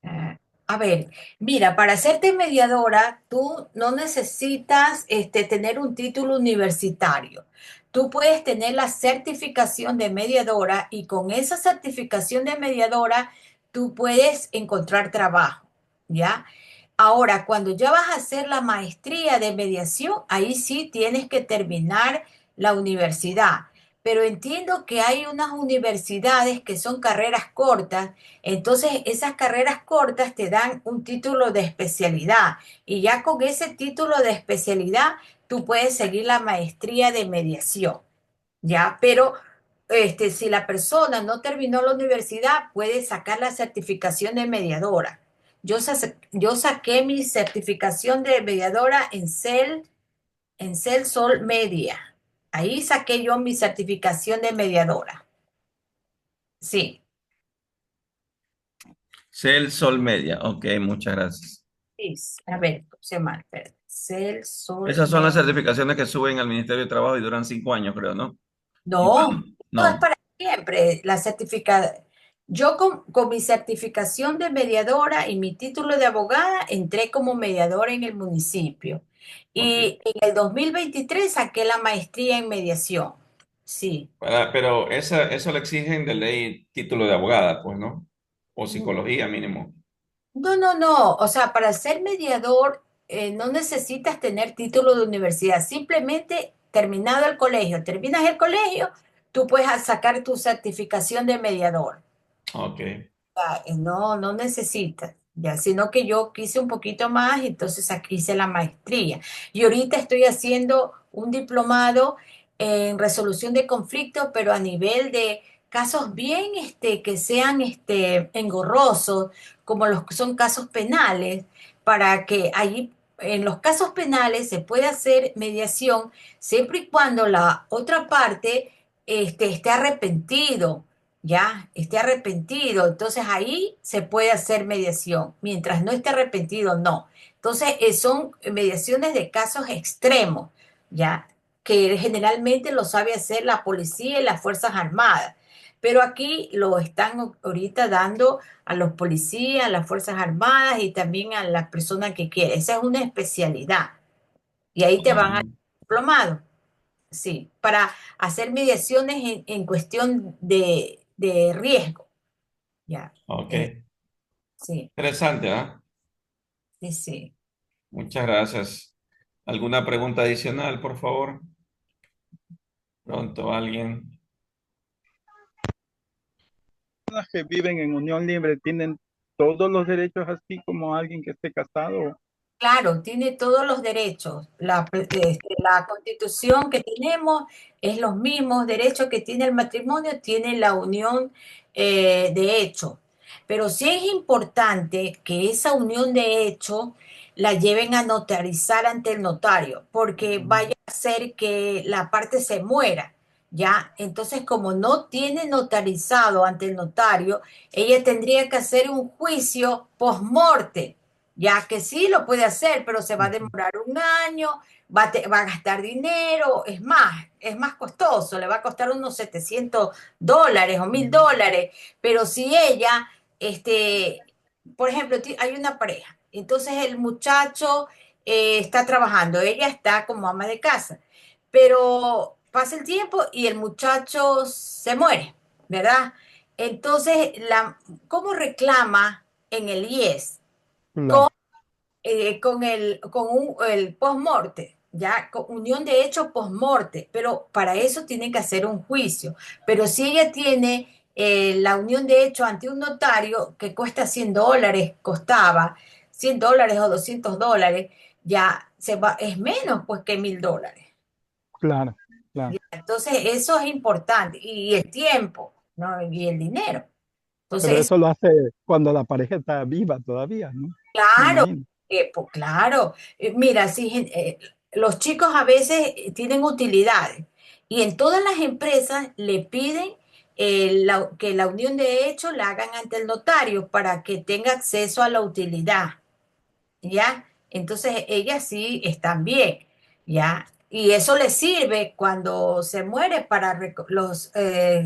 Ah, A ver, mira, para hacerte mediadora, tú no necesitas tener un título universitario. Tú puedes tener la certificación de mediadora y con esa certificación de mediadora tú puedes encontrar trabajo, ¿ya? Ahora, cuando ya vas a hacer la maestría de mediación, ahí sí tienes que terminar la universidad. Pero entiendo que hay unas universidades que son carreras cortas, entonces esas carreras cortas te dan un título de especialidad y ya con ese título de especialidad tú puedes seguir la maestría de mediación, ¿ya? Pero si la persona no terminó la universidad, puede sacar la certificación de mediadora. Yo saqué mi certificación de mediadora en CEL Sol Media. Ahí saqué yo mi certificación de mediadora. Sí, Cel Sol Media. Ok, muchas gracias. sí. A ver, puse mal, espérate. CEL Sol Esas son Media. las certificaciones que suben al Ministerio de Trabajo y duran 5 años, creo, ¿no? No, esto es No. para siempre. Yo con mi certificación de mediadora y mi título de abogada entré como mediadora en el municipio. Ok. Y en el 2023 saqué la maestría en mediación. Sí. Pero eso le exigen de ley título de abogada, pues, ¿no? O psicología mínimo. No, no, no. O sea, para ser mediador no necesitas tener título de universidad. Simplemente terminado el colegio, terminas el colegio, tú puedes sacar tu certificación de mediador. Ok. No, no necesitas, ya, sino que yo quise un poquito más, entonces aquí hice la maestría. Y ahorita estoy haciendo un diplomado en resolución de conflictos, pero a nivel de casos bien que sean engorrosos, como los que son casos penales, para que allí en los casos penales se pueda hacer mediación siempre y cuando la otra parte esté arrepentido, ya esté arrepentido, entonces ahí se puede hacer mediación. Mientras no esté arrepentido, no. Entonces son mediaciones de casos extremos, ya que generalmente lo sabe hacer la policía y las Fuerzas Armadas. Pero aquí lo están ahorita dando a los policías, a las Fuerzas Armadas y también a las personas que quieren. Esa es una especialidad. Y ahí te van a diplomado. Sí, para hacer mediaciones en cuestión de riesgo. Ya, Ok. eh, sí, Interesante, ¿ah? sí, sí. Muchas gracias. ¿Alguna pregunta adicional, por favor? Pronto alguien. Personas que viven en unión libre tienen todos los derechos así como alguien que esté casado. Claro, tiene todos los derechos. La constitución que tenemos es los mismos derechos que tiene el matrimonio, tiene la unión de hecho. Pero sí es importante que esa unión de hecho la lleven a notarizar ante el notario, porque vaya a ser que la parte se muera, ¿ya? Entonces, como no tiene notarizado ante el notario, ella tendría que hacer un juicio post-morte, ya que sí lo puede hacer, pero se va a Ujú. demorar un año, va a gastar dinero, es más costoso, le va a costar unos $700 o $1000, pero si ella, por ejemplo, hay una pareja, entonces el muchacho está trabajando, ella está como ama de casa, pero pasa el tiempo y el muchacho se muere, ¿verdad? Entonces, ¿cómo reclama en el IES? Claro, El post-morte, ya, con unión de hecho post-morte, pero para eso tienen que hacer un juicio. Pero si ella tiene la unión de hecho ante un notario que cuesta $100, costaba $100 o $200, ya es menos pues que $1000. claro, claro. Entonces eso es importante y el tiempo. ¿no? Y el dinero. Pero Entonces, eso lo hace cuando la pareja está viva todavía, ¿no? Me claro, imagino. pues claro. Mira, si, los chicos a veces tienen utilidades y en todas las empresas le piden que la unión de hechos la hagan ante el notario para que tenga acceso a la utilidad. ¿Ya? Entonces ellas sí están bien, ¿ya? Y eso les sirve cuando se muere para los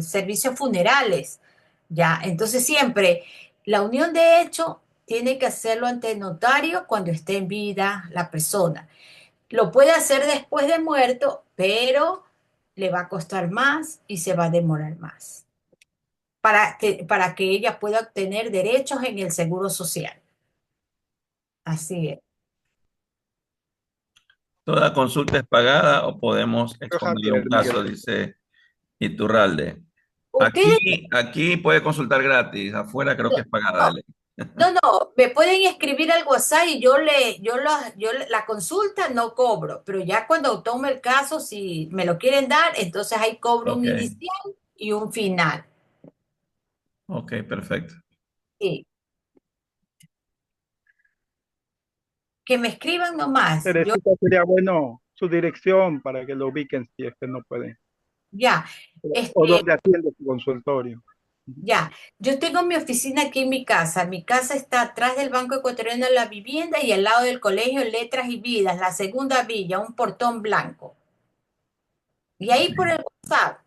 servicios funerales, ¿ya? Entonces siempre la unión de hecho tiene que hacerlo ante el notario cuando esté en vida la persona. Lo puede hacer después de muerto, pero le va a costar más y se va a demorar más para que ella pueda obtener derechos en el seguro social. Así es. ¿Toda consulta es pagada o podemos exponerle un Javier, Miguel. caso? Dice Iturralde. Ustedes Aquí puede consultar gratis, afuera creo que es pagada de no, ley. no, me pueden escribir al WhatsApp y la consulta no cobro, pero ya cuando tome el caso, si me lo quieren dar, entonces ahí cobro un Ok, inicial y un final. ok, perfecto. Sí, que me escriban nomás. Yo Teresita, sería bueno su dirección para que lo ubiquen si es que no pueden. ya, O este, dónde atiende su consultorio. ya, yo tengo mi oficina aquí en mi casa. Mi casa está atrás del Banco Ecuatoriano de la Vivienda y al lado del Colegio Letras y Vidas, la segunda villa, un portón blanco. Y ahí por el WhatsApp,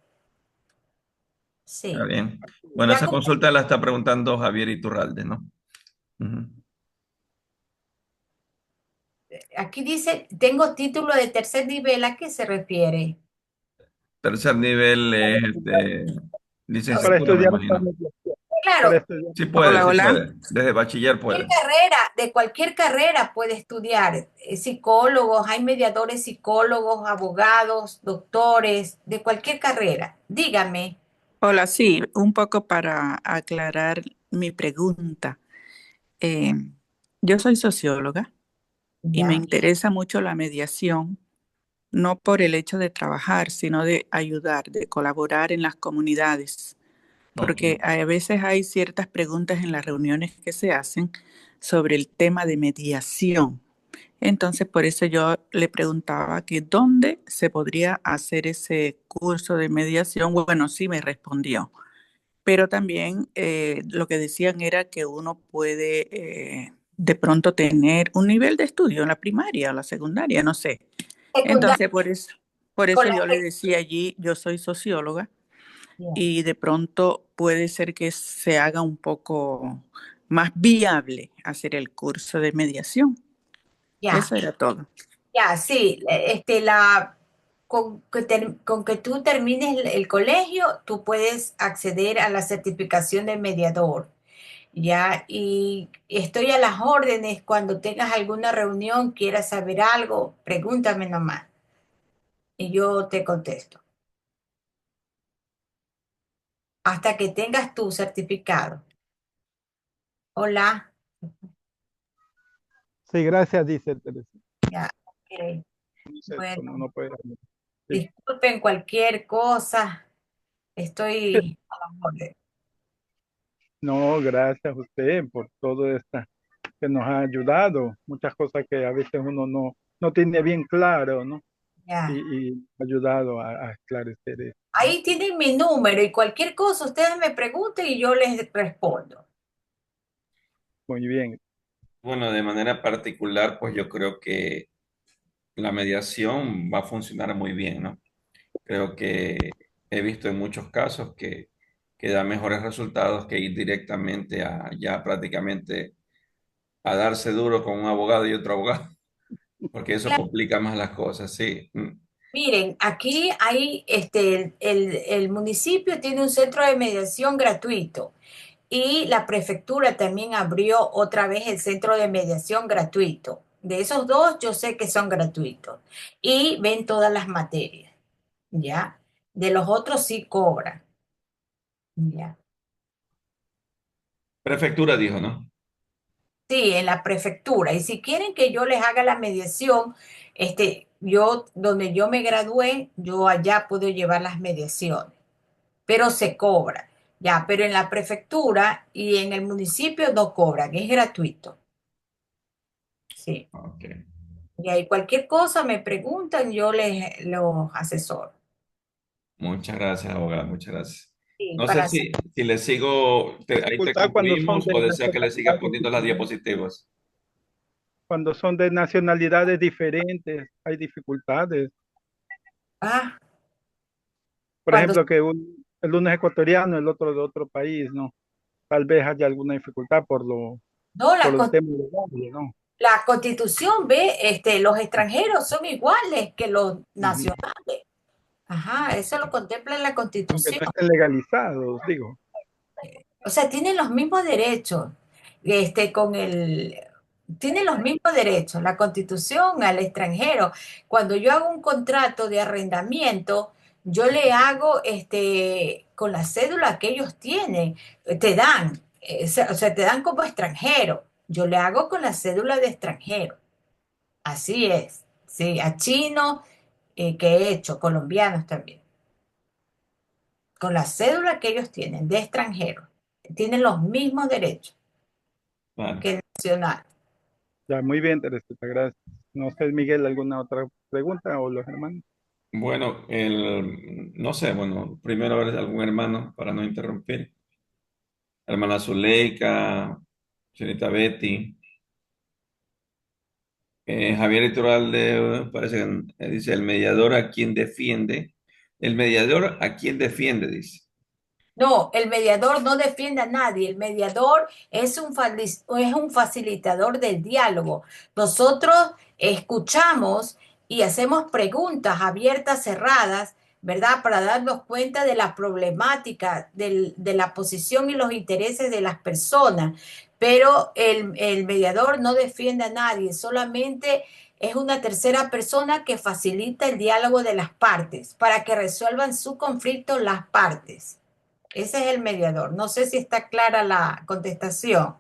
Está sí. bien. Bueno, Ya esa consulta la está preguntando Javier Iturralde, ¿no? Ujú. aquí dice, tengo título de tercer nivel, ¿a qué se refiere? Tercer nivel es Para licenciatura, me estudiar esta imagino. mediación. Para Claro, estudiar. Sí puede, Hola, sí hola. puede. Desde bachiller puede. de cualquier carrera puede estudiar. Psicólogos, hay mediadores psicólogos, abogados, doctores, de cualquier carrera. Dígame. Hola, sí, un poco para aclarar mi pregunta. Eh, yo soy socióloga y me Ya, interesa mucho la mediación, no por el hecho de trabajar, sino de ayudar, de colaborar en las comunidades, Ok. porque a veces hay ciertas preguntas en las reuniones que se hacen sobre el tema de mediación. Entonces, por eso yo le preguntaba que dónde se podría hacer ese curso de mediación. Bueno, sí me respondió, pero también lo que decían era que uno puede de pronto tener un nivel de estudio en la primaria o la secundaria, no sé. secundaria. Entonces, por Con eso la yo le decía allí, yo soy socióloga ya, y de pronto puede ser que se haga un poco más viable hacer el curso de mediación. ya, Eso era todo. ya, sí. Con que tú termines el colegio, tú puedes acceder a la certificación de mediador. Ya, y estoy a las órdenes cuando tengas alguna reunión, quieras saber algo, pregúntame nomás y yo te contesto. Hasta que tengas tu certificado. Hola, Sí, gracias, dice Teresa. ya, ok. No sé cómo Bueno, no puede. Sí. disculpen cualquier cosa, estoy a las órdenes. No, gracias a usted por todo esto que nos ha ayudado. Muchas cosas que a veces uno no tiene bien claro, ¿no? Ya. Y ha ayudado a esclarecer eso, ¿no? Ahí tienen mi número y cualquier cosa ustedes me pregunten y yo les respondo. Muy bien. Bueno, de manera particular, pues yo creo que la mediación va a funcionar muy bien, ¿no? Creo que he visto en muchos casos que da mejores resultados que ir directamente a ya prácticamente a darse duro con un abogado y otro abogado, porque eso complica más las cosas, sí. Miren, aquí hay, el municipio tiene un centro de mediación gratuito y la prefectura también abrió otra vez el centro de mediación gratuito. De esos dos yo sé que son gratuitos y ven todas las materias, ¿ya? De los otros sí cobran, ¿ya? Prefectura dijo, ¿no? Sí, en la prefectura. Y si quieren que yo les haga la mediación, donde yo me gradué, yo allá puedo llevar las mediaciones, pero se cobra. Ya, pero en la prefectura y en el municipio no cobran, es gratuito. Sí. Ok. Y ahí cualquier cosa me preguntan, yo les los asesoro. Muchas gracias, abogada, muchas gracias. Sí, No sé para hacer. si le sigo, ahí te Dificultad concluimos o desea que le siga poniendo las diapositivas. cuando son de nacionalidades diferentes, hay dificultades. Ah, Por cuando ejemplo, que el uno es ecuatoriano, el otro de otro país, ¿no? Tal vez haya alguna dificultad no, por el tema legal, ¿no? la Constitución ve, los extranjeros son iguales que los Ujú. nacionales. Ajá, eso lo contempla en la Aunque Constitución. no estén legalizados, digo. O sea, tienen los mismos derechos, con tienen los mismos derechos, la Constitución al extranjero. Cuando yo hago un contrato de arrendamiento, yo le hago, con la cédula que ellos tienen, te dan, o sea, te dan como extranjero. Yo le hago con la cédula de extranjero. Así es. Sí, a chinos, que he hecho, colombianos también, con la cédula que ellos tienen de extranjero. Tienen los mismos derechos Claro. que el nacional. Ya, muy bien, Teresita, gracias. No sé, Miguel, ¿alguna otra pregunta o los hermanos? Bueno, no sé, bueno, primero a ver algún hermano para no interrumpir. Hermana Zuleika, señorita Betty, Javier Iturralde, parece que dice el mediador a quien defiende. El mediador a quien defiende, dice. No, el mediador no defiende a nadie. El mediador es un facilitador del diálogo. Nosotros escuchamos y hacemos preguntas abiertas, cerradas, ¿verdad? Para darnos cuenta de la problemática, de la posición y los intereses de las personas. Pero el mediador no defiende a nadie, solamente es una tercera persona que facilita el diálogo de las partes para que resuelvan su conflicto las partes. Ese es el mediador. No sé si está clara la contestación.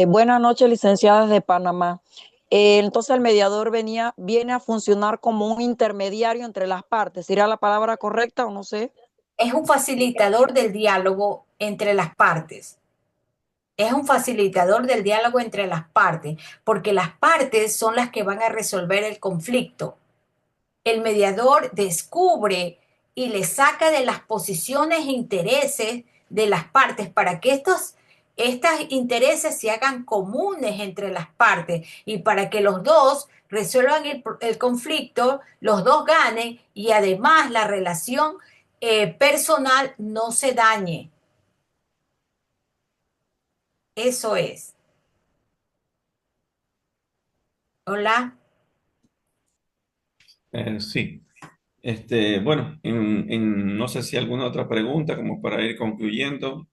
Buenas noches, licenciadas de Panamá. Entonces el mediador viene a funcionar como un intermediario entre las partes. ¿Sería la palabra correcta o no sé? Es un facilitador del diálogo entre las partes. Es un facilitador del diálogo entre las partes, porque las partes son las que van a resolver el conflicto. El mediador descubre y le saca de las posiciones e intereses de las partes para que estos intereses se hagan comunes entre las partes y para que los dos resuelvan el conflicto, los dos ganen y además la relación personal no se dañe. Eso es. Hola. Sí. Bueno, no sé si alguna otra pregunta como para ir concluyendo.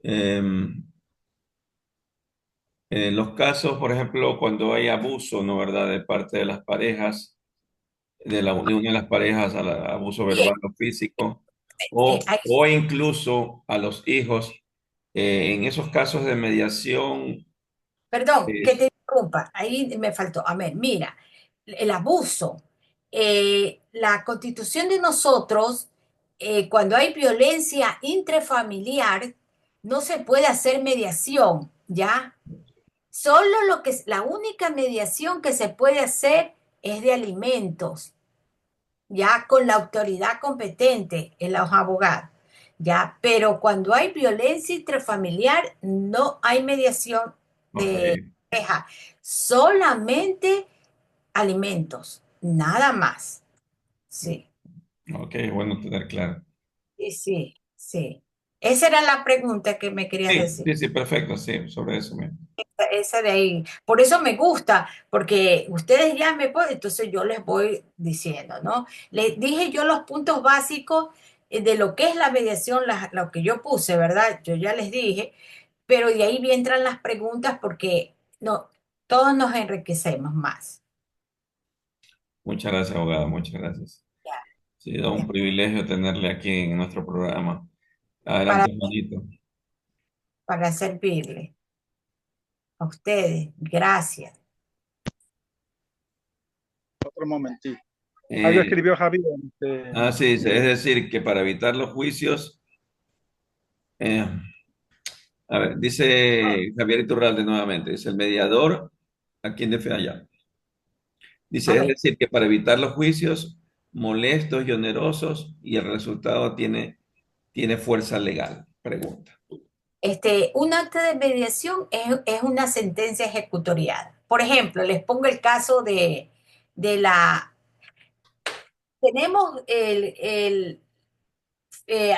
Em, los casos, por ejemplo, cuando hay abuso, ¿no, verdad?, de parte de las parejas, de una de las parejas al abuso Bien, verbal o físico, ahí. o incluso a los hijos, en esos casos de mediación, Perdón, que es, te interrumpa, ahí me faltó. A ver, mira, el abuso. La constitución de nosotros, cuando hay violencia intrafamiliar, no se puede hacer mediación, ¿ya? Solo la única mediación que se puede hacer es de alimentos, ya con la autoridad competente, en los abogados, ya. Pero cuando hay violencia intrafamiliar, no hay mediación ok, de pareja, solamente alimentos, nada más. Sí, ok, bueno tener claro. sí, sí, sí. Esa era la pregunta que me querías Sí, decir. sí, sí, perfecto, sí, sobre eso mismo. Esa de ahí. Por eso me gusta, porque ustedes ya me pueden, entonces yo les voy diciendo, ¿no? Les dije yo los puntos básicos de lo que es la mediación, lo que yo puse, ¿verdad? Yo ya les dije, pero de ahí entran las preguntas porque no, todos nos enriquecemos más. Muchas gracias, abogada, muchas gracias. Ya, Ha sido un privilegio tenerle aquí en nuestro programa. para, Adelante, hermanito. para servirle a ustedes. Gracias. Otro momentito. Algo Eh, escribió Javier. sí, es decir, que para evitar los juicios, eh, a ver, dice Javier Iturralde nuevamente, dice el mediador, ¿a quién defiende allá? A Dice, es ver, decir, que para evitar los juicios molestos y onerosos y el resultado tiene fuerza legal. Pregunta. un acta de mediación es una sentencia ejecutoriada. Por ejemplo, les pongo el caso de la... Tenemos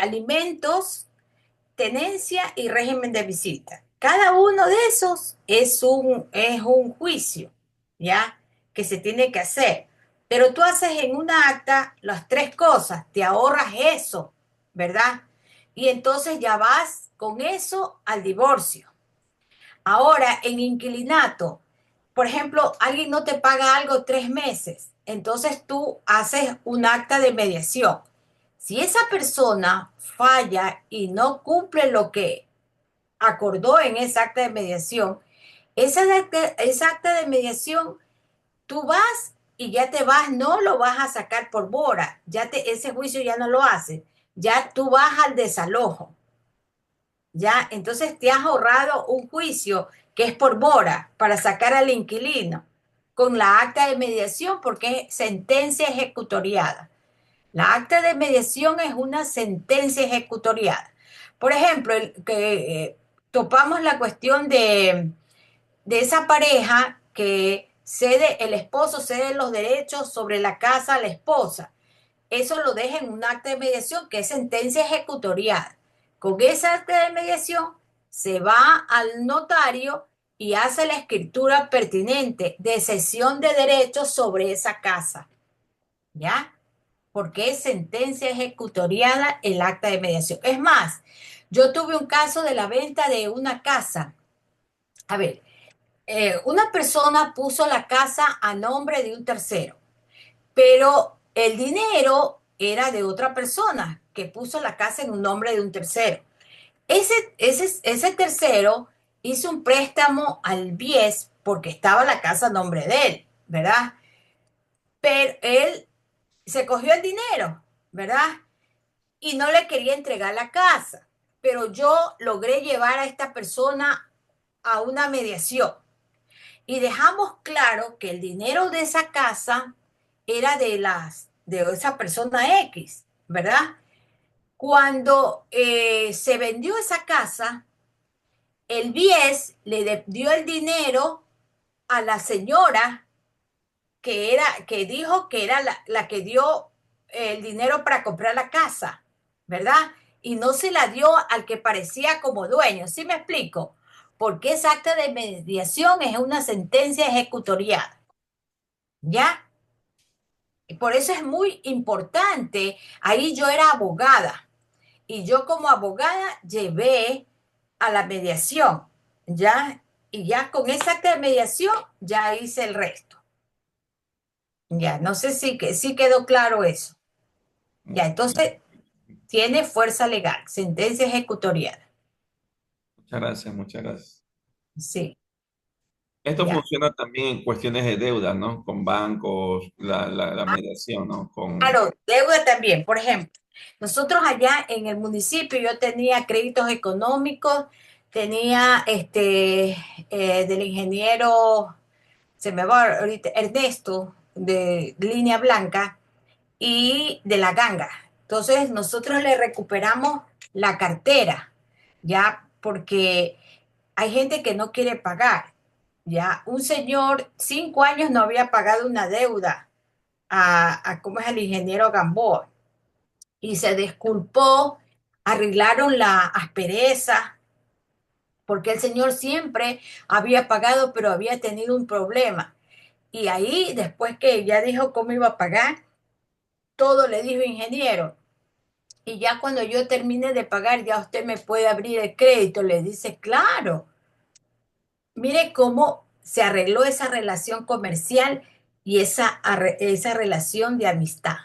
alimentos, tenencia y régimen de visita. Cada uno de esos es un juicio, ¿ya? Que se tiene que hacer. Pero tú haces en una acta las tres cosas, te ahorras eso, ¿verdad? Y entonces ya vas con eso al divorcio. Ahora, en inquilinato, por ejemplo, alguien no te paga algo 3 meses, entonces tú haces un acta de mediación. Si esa persona falla y no cumple lo que acordó en esa acta de mediación, esa acta de mediación, tú vas y ya te vas, no lo vas a sacar por mora, ese juicio ya no lo haces, ya tú vas al desalojo. ¿Ya? Entonces te has ahorrado un juicio que es por mora para sacar al inquilino con la acta de mediación porque es sentencia ejecutoriada. La acta de mediación es una sentencia ejecutoriada. Por ejemplo, topamos la cuestión de esa pareja que el esposo cede los derechos sobre la casa a la esposa. Eso lo deja en un acta de mediación que es sentencia ejecutoriada. Con esa acta de mediación se va al notario y hace la escritura pertinente de cesión de derechos sobre esa casa, ¿ya? Porque es sentencia ejecutoriada el acta de mediación. Es más, yo tuve un caso de la venta de una casa. A ver, una persona puso la casa a nombre de un tercero, pero el dinero era de otra persona que puso la casa en un nombre de un tercero. Ese tercero hizo un préstamo al BIES porque estaba la casa a nombre de él, ¿verdad? Pero él se cogió el dinero, ¿verdad? Y no le quería entregar la casa. Pero yo logré llevar a esta persona a una mediación y dejamos claro que el dinero de esa casa era de esa persona X, ¿verdad? Cuando se vendió esa casa, el BIES dio el dinero a la señora que dijo que era la que dio el dinero para comprar la casa, ¿verdad? Y no se la dio al que parecía como dueño. ¿Sí me explico? Porque esa acta de mediación es una sentencia ejecutoriada, ¿ya? Y por eso es muy importante. Ahí yo era abogada y yo como abogada llevé a la mediación, ¿ya? Y ya con esa acta de mediación ya hice el resto. Ya, no sé si quedó claro eso. Ya, entonces tiene fuerza legal, sentencia ejecutoriada. Muchas gracias, muchas gracias. Sí, Esto ya. funciona también en cuestiones de deuda, ¿no? Con bancos, la mediación, ¿no? Claro, deuda también. Por ejemplo, nosotros allá en el municipio yo tenía créditos económicos, tenía del ingeniero, se me va ahorita, Ernesto, de Línea Blanca y de la ganga. Entonces nosotros le recuperamos la cartera, ya, porque hay gente que no quiere pagar. Ya, un señor 5 años no había pagado una deuda ¿cómo es el ingeniero Gamboa? Y se disculpó, arreglaron la aspereza, porque el señor siempre había pagado, pero había tenido un problema. Y ahí, después que ya dijo cómo iba a pagar, todo le dijo ingeniero. Y ya cuando yo termine de pagar, ya usted me puede abrir el crédito. Le dice, claro, mire cómo se arregló esa relación comercial y esa relación de amistad.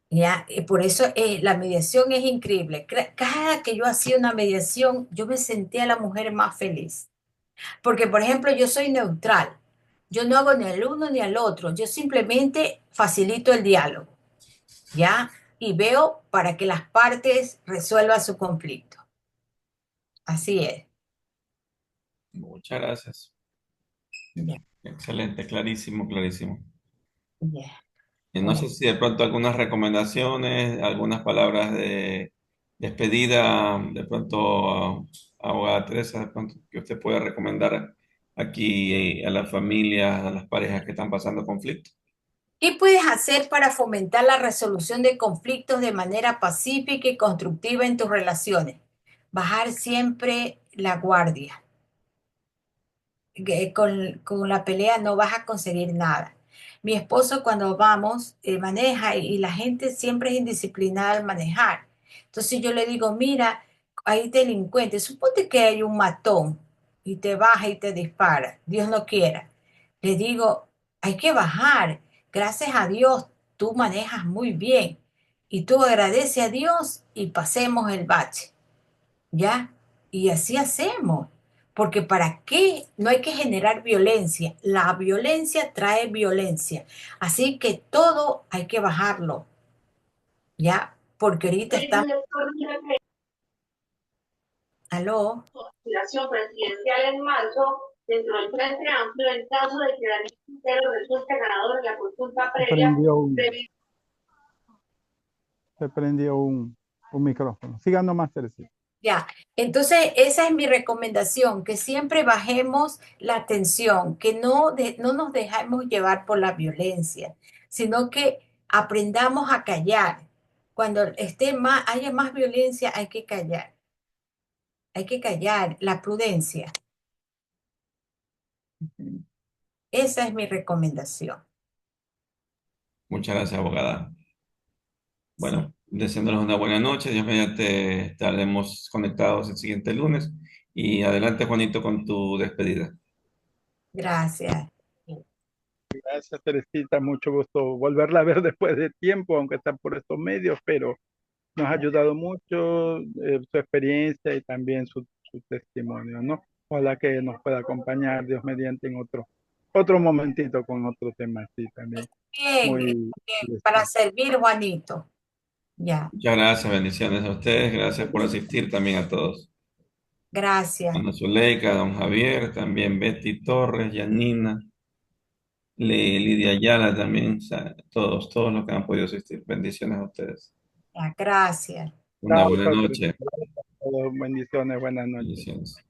Ya, por eso la mediación es increíble. Cada que yo hacía una mediación, yo me sentía la mujer más feliz. Porque, por ejemplo, yo soy neutral. Yo no hago ni al uno ni al otro, yo simplemente facilito el diálogo, ¿ya? Y veo para que las partes resuelvan su conflicto. Así es. Muchas gracias. Ya, Excelente, clarísimo, clarísimo. ya. Y no sé Bueno. si de pronto algunas recomendaciones, algunas palabras de despedida, de pronto, abogada Teresa, de pronto que usted pueda recomendar aquí a las familias, a las parejas que están pasando conflictos. ¿Qué puedes hacer para fomentar la resolución de conflictos de manera pacífica y constructiva en tus relaciones? Bajar siempre la guardia. Con la pelea no vas a conseguir nada. Mi esposo cuando vamos maneja y la gente siempre es indisciplinada al manejar. Entonces yo le digo, mira, hay delincuentes, suponte que hay un matón y te baja y te dispara, Dios no quiera. Le digo, hay que bajar, gracias a Dios tú manejas muy bien y tú agradece a Dios y pasemos el bache. ¿Ya? Y así hacemos. Porque ¿para qué? No hay que generar violencia. La violencia trae violencia. Así que todo hay que bajarlo, ¿ya? Porque ahorita está... ¿Aló? Aspiración presidencial en marzo dentro del Frente Amplio en caso de que Daniel Quintero resulte ganador en la consulta Se previa. prendió se prendió un micrófono. Siga nomás, Teresita. Ya, entonces esa es mi recomendación, que siempre bajemos la tensión, que no nos dejemos llevar por la violencia, sino que aprendamos a callar. Cuando haya más violencia, hay que callar, la prudencia. Ujú. Esa es mi recomendación. Muchas gracias, abogada. Sí, Bueno, deseándoles una buena noche. Dios mediante estaremos conectados el siguiente lunes. Y adelante, Juanito, con tu despedida. gracias. Gracias, Teresita. Mucho gusto volverla a ver después de tiempo, aunque está por estos medios, pero nos ha ayudado mucho su experiencia y también su testimonio, ¿no? Ojalá que nos pueda acompañar Dios mediante en otro momentito con otro tema así también. Bien, Muy bien, para servir, Juanito. Ya, Muchas gracias, bendiciones a ustedes. Gracias por asistir también a todos. gracias. Ana Zuleika, don Javier, también Betty Torres, Yanina, Lidia Ayala también, o sea, todos los que han podido asistir. Bendiciones a ustedes. Ya, gracias. Una chao, buena chao, Teresita. noche. Bendiciones, buenas noches. Bendiciones.